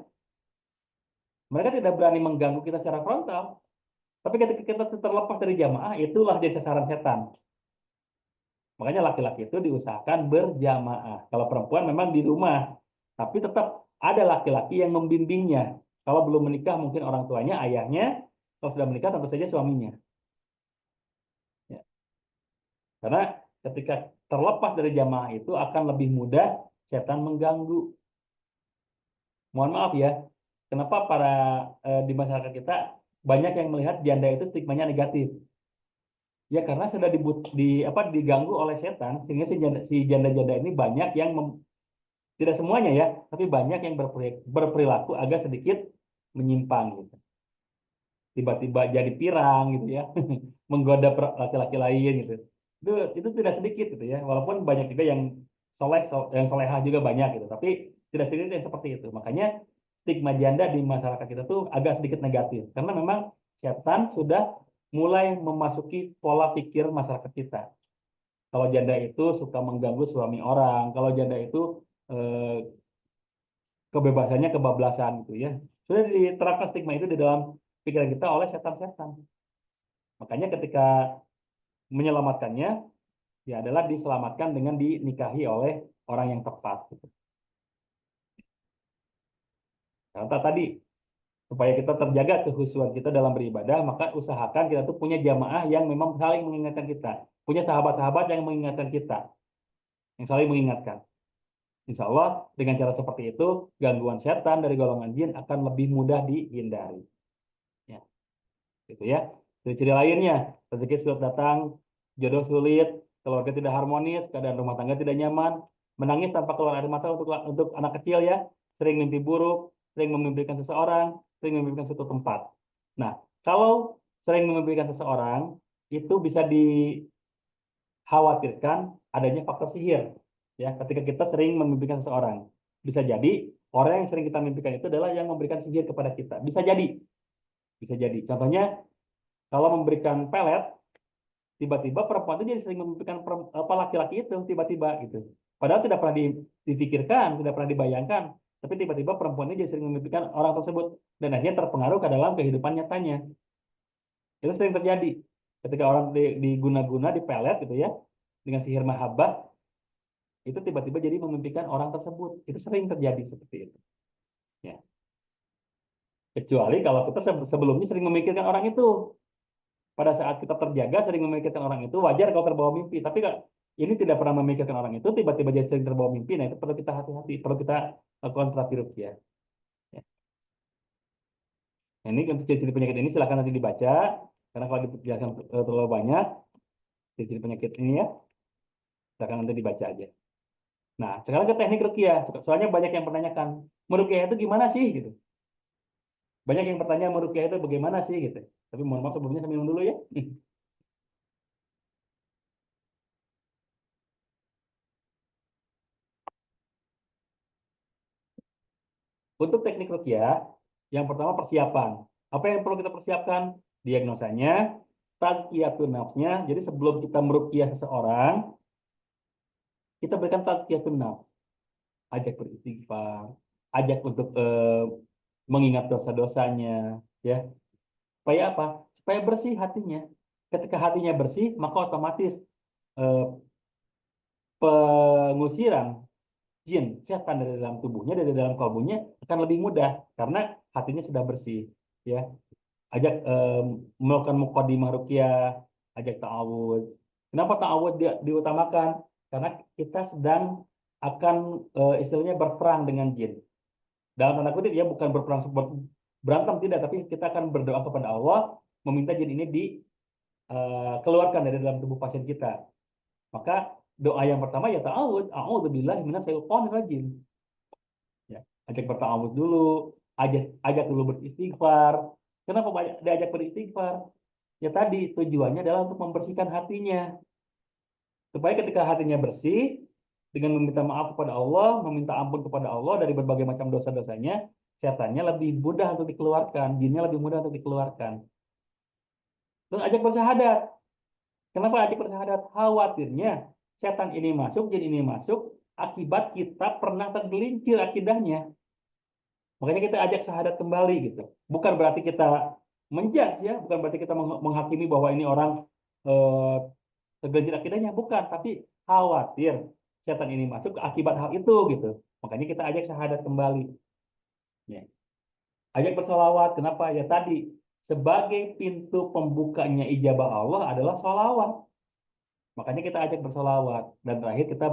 mereka tidak berani mengganggu kita secara frontal. Tapi ketika kita terlepas dari jamaah, itulah dia sasaran setan. Makanya laki-laki itu diusahakan berjamaah. Kalau perempuan memang di rumah, tapi tetap ada laki-laki yang membimbingnya. Kalau belum menikah mungkin orang tuanya, ayahnya, Kalau sudah menikah tentu saja suaminya. Ya. Karena ketika terlepas dari jamaah itu akan lebih mudah setan mengganggu. Mohon maaf ya, kenapa di masyarakat kita banyak yang melihat janda itu stigmanya negatif. Ya karena sudah diganggu oleh setan sehingga si janda-janda ini banyak yang tidak semuanya ya, tapi banyak yang berperilaku agak sedikit menyimpang gitu. Tiba-tiba jadi pirang gitu ya, menggoda laki-laki lain gitu. Itu tidak sedikit gitu ya, walaupun banyak juga yang yang solehah juga banyak gitu, tapi tidak sedikit yang seperti itu. Makanya stigma janda di masyarakat kita tuh agak sedikit negatif karena memang setan sudah mulai memasuki pola pikir masyarakat kita. Kalau janda itu suka mengganggu suami orang, kalau janda itu eh, kebebasannya kebablasan gitu ya. Sudah diterapkan stigma itu di dalam pikiran kita oleh setan-setan. Makanya ketika menyelamatkannya, ya adalah diselamatkan dengan dinikahi oleh orang yang tepat. Gitu. Kata tadi, supaya kita terjaga kehusuan kita dalam beribadah, maka usahakan kita tuh punya jamaah yang memang saling mengingatkan kita. Punya sahabat-sahabat yang mengingatkan kita, yang saling mengingatkan. Insya Allah dengan cara seperti itu, gangguan setan dari golongan jin akan lebih mudah dihindari. Ya, gitu ya. Ciri-ciri lainnya, rezeki sulit datang, jodoh sulit, keluarga tidak harmonis, keadaan rumah tangga tidak nyaman, menangis tanpa keluar air mata untuk anak kecil ya, sering mimpi buruk, sering memimpikan seseorang, sering memimpikan suatu tempat. Nah, kalau sering memimpikan seseorang, itu bisa dikhawatirkan adanya faktor sihir. Ya, ketika kita sering memimpikan seseorang, bisa jadi orang yang sering kita mimpikan itu adalah yang memberikan sihir kepada kita. Bisa jadi, bisa jadi. Contohnya, kalau memberikan pelet, tiba-tiba perempuan itu jadi sering memimpikan laki-laki itu tiba-tiba gitu. Padahal tidak pernah dipikirkan, tidak pernah dibayangkan, tapi tiba-tiba perempuan ini jadi sering memimpikan orang tersebut dan akhirnya terpengaruh ke dalam kehidupan nyatanya. Itu sering terjadi ketika orang diguna-guna di pelet gitu ya dengan sihir mahabbah itu tiba-tiba jadi memimpikan orang tersebut. Itu sering terjadi seperti itu. Ya. Kecuali kalau kita sebelumnya sering memikirkan orang itu. Pada saat kita terjaga sering memikirkan orang itu wajar kalau terbawa mimpi tapi ini tidak pernah memikirkan orang itu tiba-tiba jadi sering terbawa mimpi nah itu perlu kita hati-hati perlu kita lakukan terapi ruqyah ya. Nah, ini untuk ciri-ciri penyakit ini silakan nanti dibaca karena kalau dijelaskan terlalu banyak ciri-ciri penyakit ini ya silakan nanti dibaca aja. Nah sekarang ke teknik ruqyah soalnya banyak yang menanyakan meruqyah itu gimana sih gitu, banyak yang bertanya meruqyah itu bagaimana sih gitu, tapi mohon maaf sebelumnya saya minum dulu ya. Untuk teknik ruqyah, yang pertama persiapan. Apa yang perlu kita persiapkan? Diagnosanya, tazkiyatun nafsnya. Jadi sebelum kita meruqyah seseorang, kita berikan tazkiyatun nafs. Ajak beristighfar, ajak untuk mengingat dosa-dosanya, ya. Supaya apa? Supaya bersih hatinya. Ketika hatinya bersih, maka otomatis eh, pengusiran jin, setan dari dalam tubuhnya, dari dalam kalbunya akan lebih mudah karena hatinya sudah bersih, ya. Ajak melakukan mukadimah ruqyah, ajak ta'awudz. Kenapa ta'awudz diutamakan? Karena kita sedang akan istilahnya berperang dengan jin. Dalam tanda kutip ya bukan berperang seperti berantem tidak, tapi kita akan berdoa kepada Allah meminta jin ini dikeluarkan dari dalam tubuh pasien kita. Maka doa yang pertama ya ta'awudz, a'udzubillahi minasyaitonir rajim. Ya, ajak berta'awudz dulu, ajak dulu beristighfar. Kenapa diajak beristighfar? Ya tadi tujuannya adalah untuk membersihkan hatinya. Supaya ketika hatinya bersih, dengan meminta maaf kepada Allah, meminta ampun kepada Allah dari berbagai macam dosa-dosanya, setannya lebih mudah untuk dikeluarkan, jinnya lebih mudah untuk dikeluarkan. Terus ajak bersyahadat. Kenapa ajak bersyahadat? Khawatirnya setan ini masuk, jin ini masuk, akibat kita pernah tergelincir akidahnya. Makanya kita ajak syahadat kembali gitu. Bukan berarti kita menjudge ya, bukan berarti kita menghakimi bahwa ini orang eh, tergelincir akidahnya, bukan, tapi khawatir setan ini masuk akibat hal itu gitu. Makanya kita ajak syahadat kembali. Ya. Ajak bersolawat, kenapa? Ya tadi sebagai pintu pembukanya ijabah Allah adalah sholawat. Makanya kita ajak bersolawat. Dan terakhir kita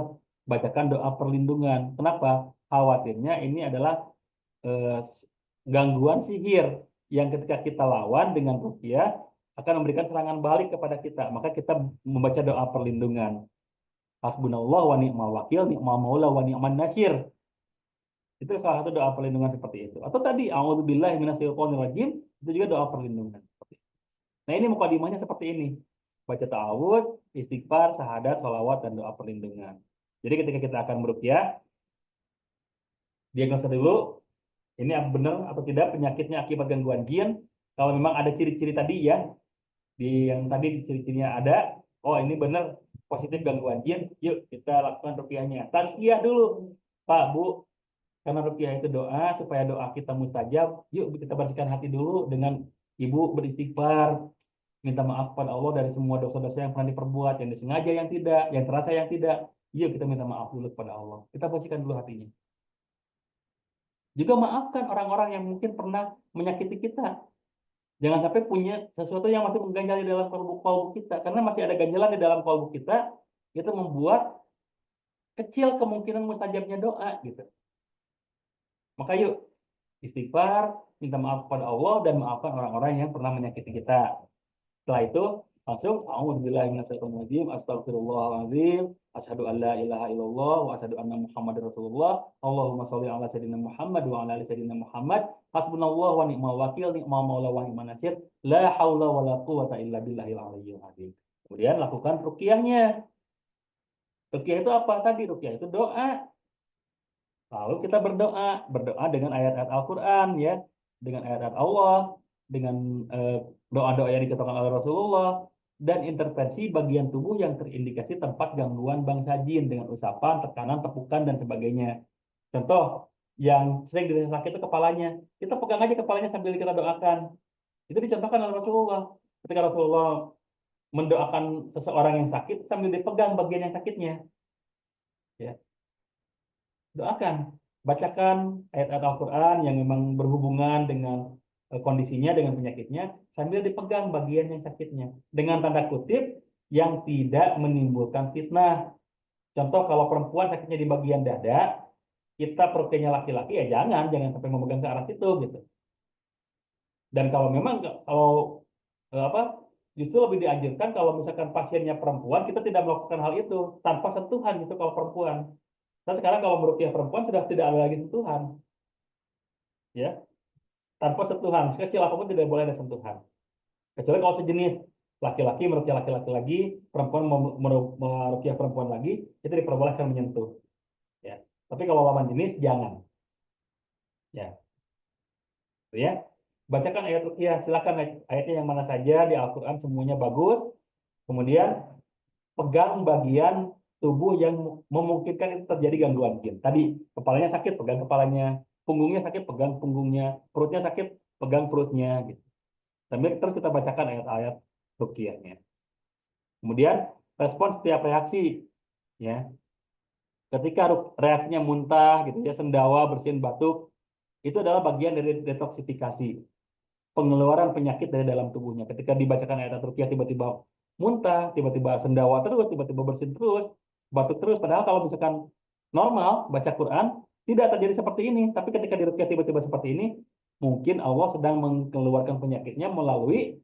bacakan doa perlindungan. Kenapa? Khawatirnya ini adalah eh, gangguan sihir yang ketika kita lawan dengan ruqyah akan memberikan serangan balik kepada kita. Maka kita membaca doa perlindungan. Hasbunallah wa ni'mal wakil, ni'mal maula wa ni'man nasir. Itu salah satu doa perlindungan seperti itu. Atau tadi, a'udzubillahi minasyaitonirrajim, itu juga doa perlindungan. Nah, ini mukadimahnya seperti ini. Baca ta'awud, istighfar, syahadat, sholawat, dan doa perlindungan. Jadi ketika kita akan meruqyah, diagnosa dulu, ini benar atau tidak penyakitnya akibat gangguan jin. Kalau memang ada ciri-ciri tadi ya, di yang tadi ciri-cirinya ada, oh ini benar positif gangguan jin, yuk kita lakukan ruqyahnya. Tazkiyah dulu, Pak, Bu, karena ruqyah itu doa, supaya doa kita mustajab, yuk kita bersihkan hati dulu dengan Ibu beristighfar, minta maaf pada Allah dari semua dosa-dosa yang pernah diperbuat, yang disengaja, yang tidak, yang terasa, yang tidak. Yuk kita minta maaf dulu kepada Allah. Kita bersihkan dulu hatinya. Juga maafkan orang-orang yang mungkin pernah menyakiti kita. Jangan sampai punya sesuatu yang masih mengganjal di dalam kalbu kita. Karena masih ada ganjalan di dalam kalbu kita, itu membuat kecil kemungkinan mustajabnya doa. Gitu. Maka yuk, istighfar, minta maaf kepada Allah, dan maafkan orang-orang yang pernah menyakiti kita. Setelah itu, langsung, a'udzubillahi minasyaitonirrajim, astagfirullahaladzim, asyhadu an la ilaha illallah, wa asyhadu anna muhammadar rasulullah, Allahumma sholli ala sayyidina Muhammad, wa ala ali sayyidina Muhammad, hasbunallah wa ni'mal wakil, ni'mal maula wa ni'man nasir, la haula wa la quwata illa billahil aliyyil azim. Kemudian lakukan ruqyahnya. Ruqyah itu apa tadi? Ruqyah itu doa. Lalu kita berdoa dengan ayat-ayat Al-Quran, ya, dengan ayat-ayat Allah, dengan doa-doa yang dikatakan oleh Rasulullah, dan intervensi bagian tubuh yang terindikasi tempat gangguan bangsa jin dengan usapan, tekanan, tepukan, dan sebagainya. Contoh, yang sering dirasa sakit itu kepalanya. Kita pegang aja kepalanya sambil kita doakan. Itu dicontohkan oleh Rasulullah. Ketika Rasulullah mendoakan seseorang yang sakit, sambil dipegang bagian yang sakitnya. Ya, doakan, bacakan ayat-ayat Al-Quran yang memang berhubungan dengan kondisinya, dengan penyakitnya, sambil dipegang bagian yang sakitnya. Dengan tanda kutip, yang tidak menimbulkan fitnah. Contoh, kalau perempuan sakitnya di bagian dada, kita perutnya laki-laki, ya jangan sampai memegang ke arah situ, gitu. Dan kalau memang, kalau apa, justru lebih dianjurkan kalau misalkan pasiennya perempuan, kita tidak melakukan hal itu, tanpa sentuhan gitu kalau perempuan. Dan sekarang kalau meruqyah perempuan sudah tidak ada lagi sentuhan, ya, tanpa sentuhan, sekecil apapun tidak boleh ada sentuhan. Kecuali kalau sejenis laki-laki meruqyah laki-laki lagi, perempuan meruqyah perempuan lagi, itu diperbolehkan menyentuh. Ya, tapi kalau lawan jenis jangan. Ya, ya. Bacakan ayat ruqyah, silakan ayatnya yang mana saja di Al-Quran semuanya bagus. Kemudian pegang bagian tubuh yang memungkinkan itu terjadi gangguan jin. Tadi kepalanya sakit, pegang kepalanya, punggungnya sakit, pegang punggungnya, perutnya sakit, pegang perutnya, gitu. Sambil terus kita bacakan ayat-ayat ruqyahnya. Kemudian respon setiap reaksi, ya. Ketika reaksinya muntah, gitu ya, sendawa, bersin, batuk, itu adalah bagian dari detoksifikasi, pengeluaran penyakit dari dalam tubuhnya. Ketika dibacakan ayat ruqyah tiba-tiba muntah, tiba-tiba sendawa terus, tiba-tiba bersin terus, batuk terus. Padahal kalau misalkan normal baca Quran tidak terjadi seperti ini. Tapi ketika diruqyah tiba-tiba seperti ini, mungkin Allah sedang mengeluarkan penyakitnya melalui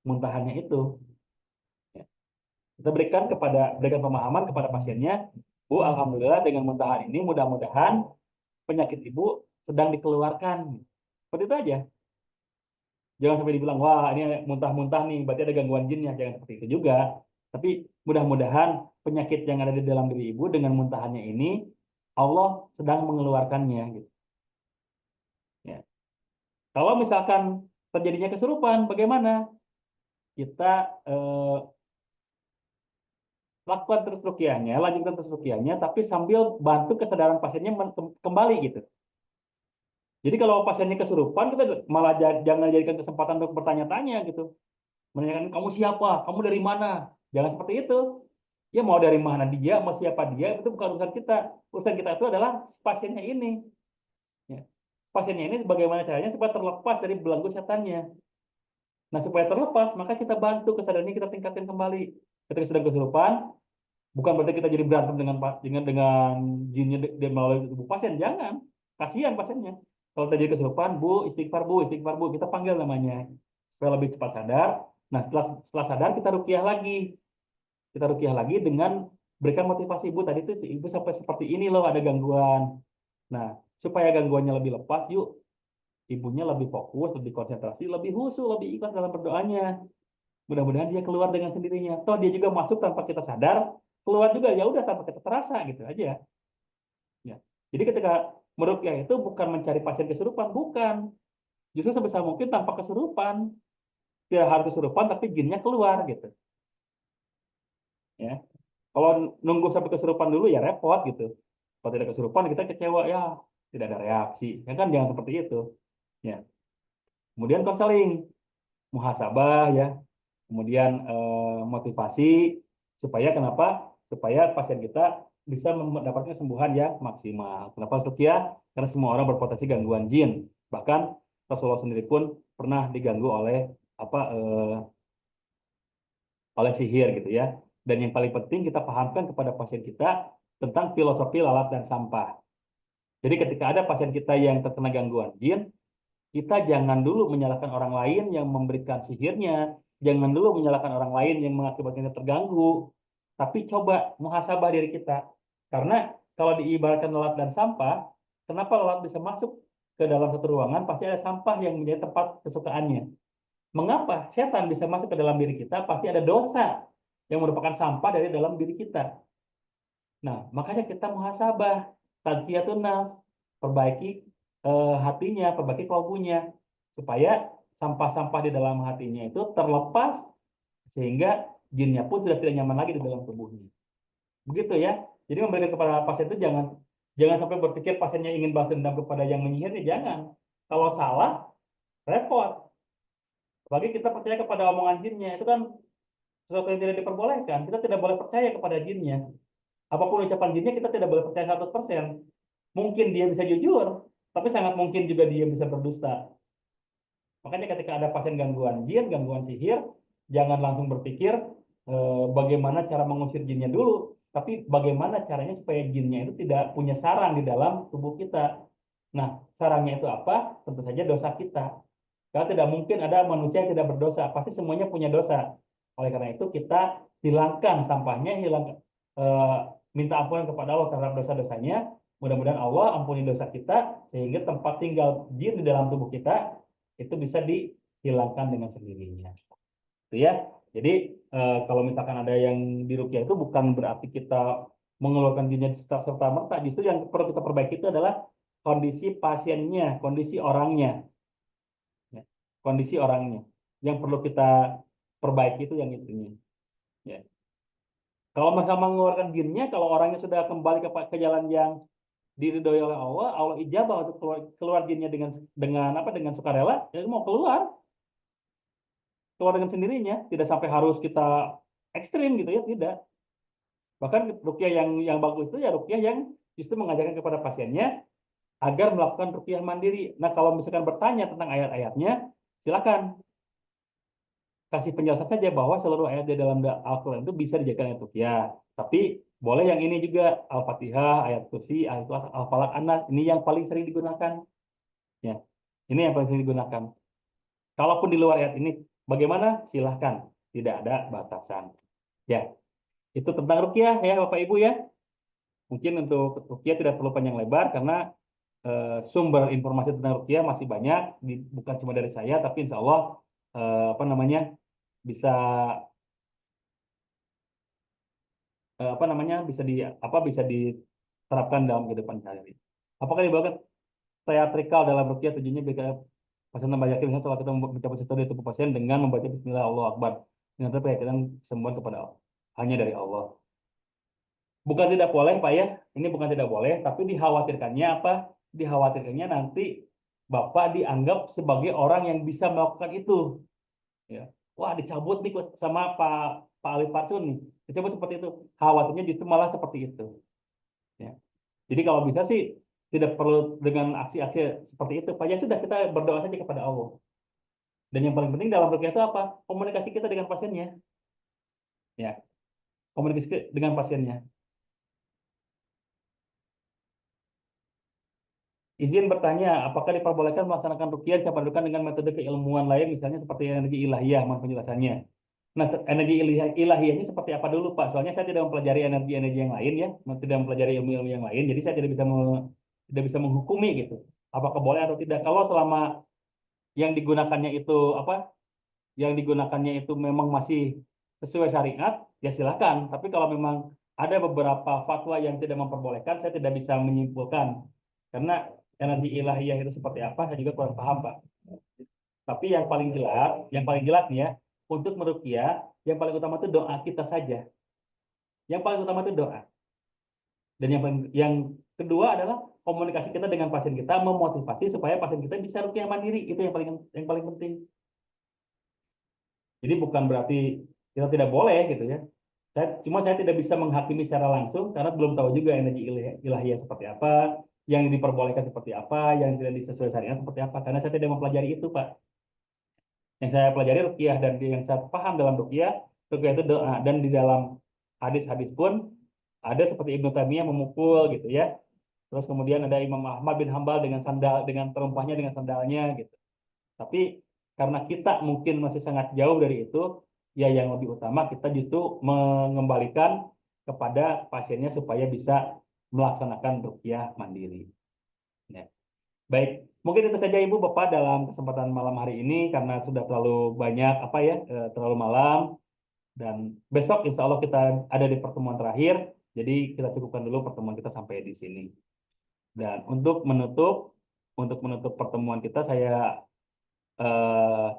muntahannya itu. Ya. Kita berikan pemahaman kepada pasiennya, Bu, alhamdulillah dengan muntahan ini mudah-mudahan penyakit Ibu sedang dikeluarkan. Seperti itu aja. Jangan sampai dibilang, wah ini muntah-muntah nih, berarti ada gangguan jinnya. Jangan seperti itu juga. Tapi mudah-mudahan penyakit yang ada di dalam diri ibu dengan muntahannya ini, Allah sedang mengeluarkannya. Gitu. Ya. Kalau misalkan terjadinya kesurupan, bagaimana? Kita lakukan terus ruqyahnya, lanjutkan terus ruqyahnya, tapi sambil bantu kesadaran pasiennya kembali gitu. Jadi kalau pasiennya kesurupan, kita malah jangan jadikan kesempatan untuk bertanya-tanya gitu. Menanyakan, kamu siapa? Kamu dari mana? Jangan seperti itu. Ya mau dari mana dia, mau siapa dia, itu bukan urusan kita. Urusan kita itu adalah pasiennya ini. Ya. Pasiennya ini bagaimana caranya supaya terlepas dari belenggu setannya. Nah, supaya terlepas, maka kita bantu kesadarannya, kita tingkatkan kembali. Ketika sedang kesurupan, bukan berarti kita jadi berantem dengan jinnya melalui tubuh pasien, jangan. Kasihan pasiennya. Kalau terjadi kesurupan, Bu, istighfar Bu, kita panggil namanya supaya lebih cepat sadar. Nah, setelah sadar kita ruqyah lagi. Kita ruqyah lagi dengan berikan motivasi, Bu, tadi tuh si Ibu sampai seperti ini loh, ada gangguan. Nah, supaya gangguannya lebih lepas, yuk ibunya lebih fokus, lebih konsentrasi, lebih khusyuk, lebih ikhlas dalam berdoanya. Mudah-mudahan dia keluar dengan sendirinya. Toh dia juga masuk tanpa kita sadar, keluar juga ya udah tanpa kita terasa gitu aja. Ya. Jadi ketika meruqyah itu bukan mencari pasien kesurupan, bukan. Justru sebisa mungkin tanpa kesurupan. Tidak harus kesurupan tapi jinnya keluar gitu. Ya. Kalau nunggu sampai kesurupan dulu ya repot gitu. Kalau tidak kesurupan kita kecewa ya tidak ada reaksi. Ya kan jangan seperti itu. Ya. Kemudian konseling, muhasabah ya, kemudian motivasi supaya kenapa? Supaya pasien kita bisa mendapatkan kesembuhan yang maksimal. Kenapa ruqyah? Karena semua orang berpotensi gangguan jin. Bahkan Rasulullah sendiri pun pernah diganggu oleh apa oleh sihir gitu ya. Dan yang paling penting kita pahamkan kepada pasien kita tentang filosofi lalat dan sampah. Jadi ketika ada pasien kita yang terkena gangguan jin, kita jangan dulu menyalahkan orang lain yang memberikan sihirnya, jangan dulu menyalahkan orang lain yang mengakibatkan kita terganggu, tapi coba muhasabah diri kita. Karena kalau diibaratkan lalat dan sampah, kenapa lalat bisa masuk ke dalam satu ruangan, pasti ada sampah yang menjadi tempat kesukaannya. Mengapa setan bisa masuk ke dalam diri kita? Pasti ada dosa yang merupakan sampah dari dalam diri kita. Nah, makanya kita muhasabah, tazkiyatun nafs, perbaiki hatinya, perbaiki kalbunya, supaya sampah-sampah di dalam hatinya itu terlepas sehingga jinnya pun sudah tidak nyaman lagi di dalam tubuhnya. Begitu ya. Jadi memberikan kepada pasien itu jangan jangan sampai berpikir pasiennya ingin balas dendam kepada yang menyihirnya, jangan. Kalau salah, repot. Bagi kita percaya kepada omongan jinnya, itu kan sesuatu yang tidak diperbolehkan. Kita tidak boleh percaya kepada jinnya. Apapun ucapan jinnya kita tidak boleh percaya 100%. Mungkin dia bisa jujur, tapi sangat mungkin juga dia bisa berdusta. Makanya ketika ada pasien gangguan jin, gangguan sihir, jangan langsung berpikir bagaimana cara mengusir jinnya dulu, tapi bagaimana caranya supaya jinnya itu tidak punya sarang di dalam tubuh kita. Nah, sarangnya itu apa? Tentu saja dosa kita. Karena tidak mungkin ada manusia yang tidak berdosa, pasti semuanya punya dosa. Oleh karena itu kita hilangkan sampahnya, eh, minta ampunan kepada Allah terhadap dosa-dosanya. Mudah-mudahan Allah ampuni dosa kita sehingga tempat tinggal jin di dalam tubuh kita itu bisa dihilangkan dengan sendirinya. Itu ya. Jadi kalau misalkan ada yang diruqyah itu bukan berarti kita mengeluarkan jinnya serta merta. Justru yang perlu kita perbaiki itu adalah kondisi pasiennya, kondisi orangnya, ya. Kondisi orangnya. Yang perlu kita perbaiki itu yang itunya. Ya. Kalau masalah mengeluarkan jinnya, kalau orangnya sudah kembali ke jalan yang diridhoi oleh Allah, Allah ijabah untuk keluar jinnya dengan sukarela, ya mau keluar dengan sendirinya, tidak sampai harus kita ekstrim gitu ya, tidak. Bahkan ruqyah yang bagus itu ya ruqyah yang justru mengajarkan kepada pasiennya agar melakukan ruqyah mandiri. Nah, kalau misalkan bertanya tentang ayat-ayatnya, silakan kasih penjelasan saja bahwa seluruh ayat di dalam Al-Quran itu bisa dijadikan ayat ruqyah. Tapi boleh yang ini juga Al-Fatihah, ayat kursi, ayat Al-Falaq, Anas, ini yang paling sering digunakan. Ya, ini yang paling sering digunakan. Kalaupun di luar ayat ini, bagaimana? Silahkan, tidak ada batasan. Ya, itu tentang ruqyah ya Bapak Ibu ya. Mungkin untuk ruqyah tidak perlu panjang lebar karena sumber informasi tentang ruqyah masih banyak, bukan cuma dari saya, tapi insya Allah apa namanya bisa apa namanya bisa diterapkan dalam kehidupan sehari-hari. Apakah dibawakan teatrikal dalam ruqyah tujuannya biar pasien tambah yakin misalnya setelah kita mencapai sesuatu di tubuh pasien dengan membaca Bismillah Allahu Akbar. Dengan keyakinan kesembuhan kepada Allah. Hanya dari Allah. Bukan tidak boleh, Pak ya. Ini bukan tidak boleh, tapi dikhawatirkannya apa? Dikhawatirkannya nanti Bapak dianggap sebagai orang yang bisa melakukan itu. Ya. Wah, dicabut nih sama Pak Ali Parsun nih. Dicabut seperti itu. Khawatirnya justru malah seperti itu. Ya. Jadi kalau bisa sih tidak perlu dengan aksi-aksi seperti itu. Pak ya sudah kita berdoa saja kepada Allah. Dan yang paling penting dalam ruqyah itu apa? Komunikasi kita dengan pasiennya. Ya, komunikasi dengan pasiennya. Izin bertanya, apakah diperbolehkan melaksanakan ruqyah yang dipadukan dengan metode keilmuan lain, misalnya seperti energi ilahiyah, mohon penjelasannya. Nah, energi ilahiyahnya seperti apa dulu, Pak? Soalnya saya tidak mempelajari energi-energi yang lain ya, tidak mempelajari ilmu-ilmu yang lain, jadi saya tidak bisa menghukumi gitu. Apakah boleh atau tidak? Kalau selama yang digunakannya itu apa? Yang digunakannya itu memang masih sesuai syariat, ya silakan. Tapi kalau memang ada beberapa fatwa yang tidak memperbolehkan, saya tidak bisa menyimpulkan. Karena energi ilahiyah itu seperti apa, saya juga kurang paham, Pak. Tapi yang paling jelas nih ya, untuk meruqyah, yang paling utama itu doa kita saja. Yang paling utama itu doa. Dan yang kedua adalah komunikasi kita dengan pasien kita, memotivasi supaya pasien kita bisa ruqyah mandiri. Itu yang paling penting. Jadi bukan berarti kita tidak boleh gitu ya. Saya tidak bisa menghakimi secara langsung karena belum tahu juga energi ilahiyah seperti apa, yang diperbolehkan seperti apa, yang tidak disesuaikan syariat seperti apa. Karena saya tidak mempelajari itu, Pak. Yang saya pelajari ruqyah dan yang saya paham dalam ruqyah itu doa. Dan di dalam hadis-hadis pun ada seperti Ibnu Taimiyah memukul gitu ya. Terus kemudian ada Imam Ahmad bin Hambal dengan sandal, dengan terumpahnya, dengan sandalnya gitu. Tapi karena kita mungkin masih sangat jauh dari itu, ya yang lebih utama kita justru mengembalikan kepada pasiennya supaya bisa melaksanakan ruqyah mandiri. Ya. Baik, mungkin itu saja Ibu Bapak dalam kesempatan malam hari ini karena sudah terlalu banyak apa ya, terlalu malam dan besok insya Allah kita ada di pertemuan terakhir. Jadi kita cukupkan dulu pertemuan kita sampai di sini. Dan untuk menutup pertemuan kita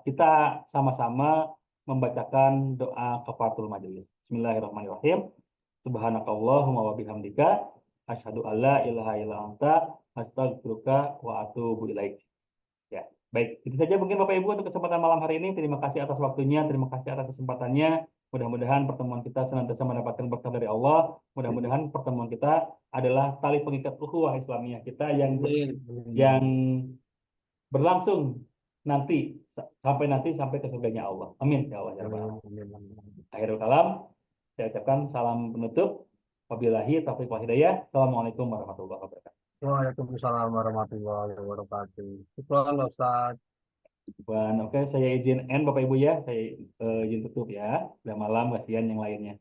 kita sama-sama membacakan doa kafaratul majelis. Bismillahirrahmanirrahim. Subhanakallahumma wa bihamdika asyhadu alla ilaha illa anta astaghfiruka wa atubu ilaik. Ya, baik. Itu saja mungkin Bapak Ibu untuk kesempatan malam hari ini. Terima kasih atas waktunya, terima kasih atas kesempatannya. Mudah-mudahan pertemuan kita senantiasa mendapatkan berkah dari Allah. Mudah-mudahan pertemuan kita adalah tali pengikat ukhuwah Islamiyah kita yang berlangsung nanti sampai ke surganya Allah. Amin ya Allah ya Rabbal alamin. Akhirul kalam, saya ucapkan salam penutup. Wabillahi taufiq wal hidayah. Assalamualaikum warahmatullahi wabarakatuh. Waalaikumsalam warahmatullahi wabarakatuh. Syukran, Ustaz. Dan oke, saya izin end Bapak Ibu ya. Saya izin tutup ya. Udah malam, kasihan yang lainnya.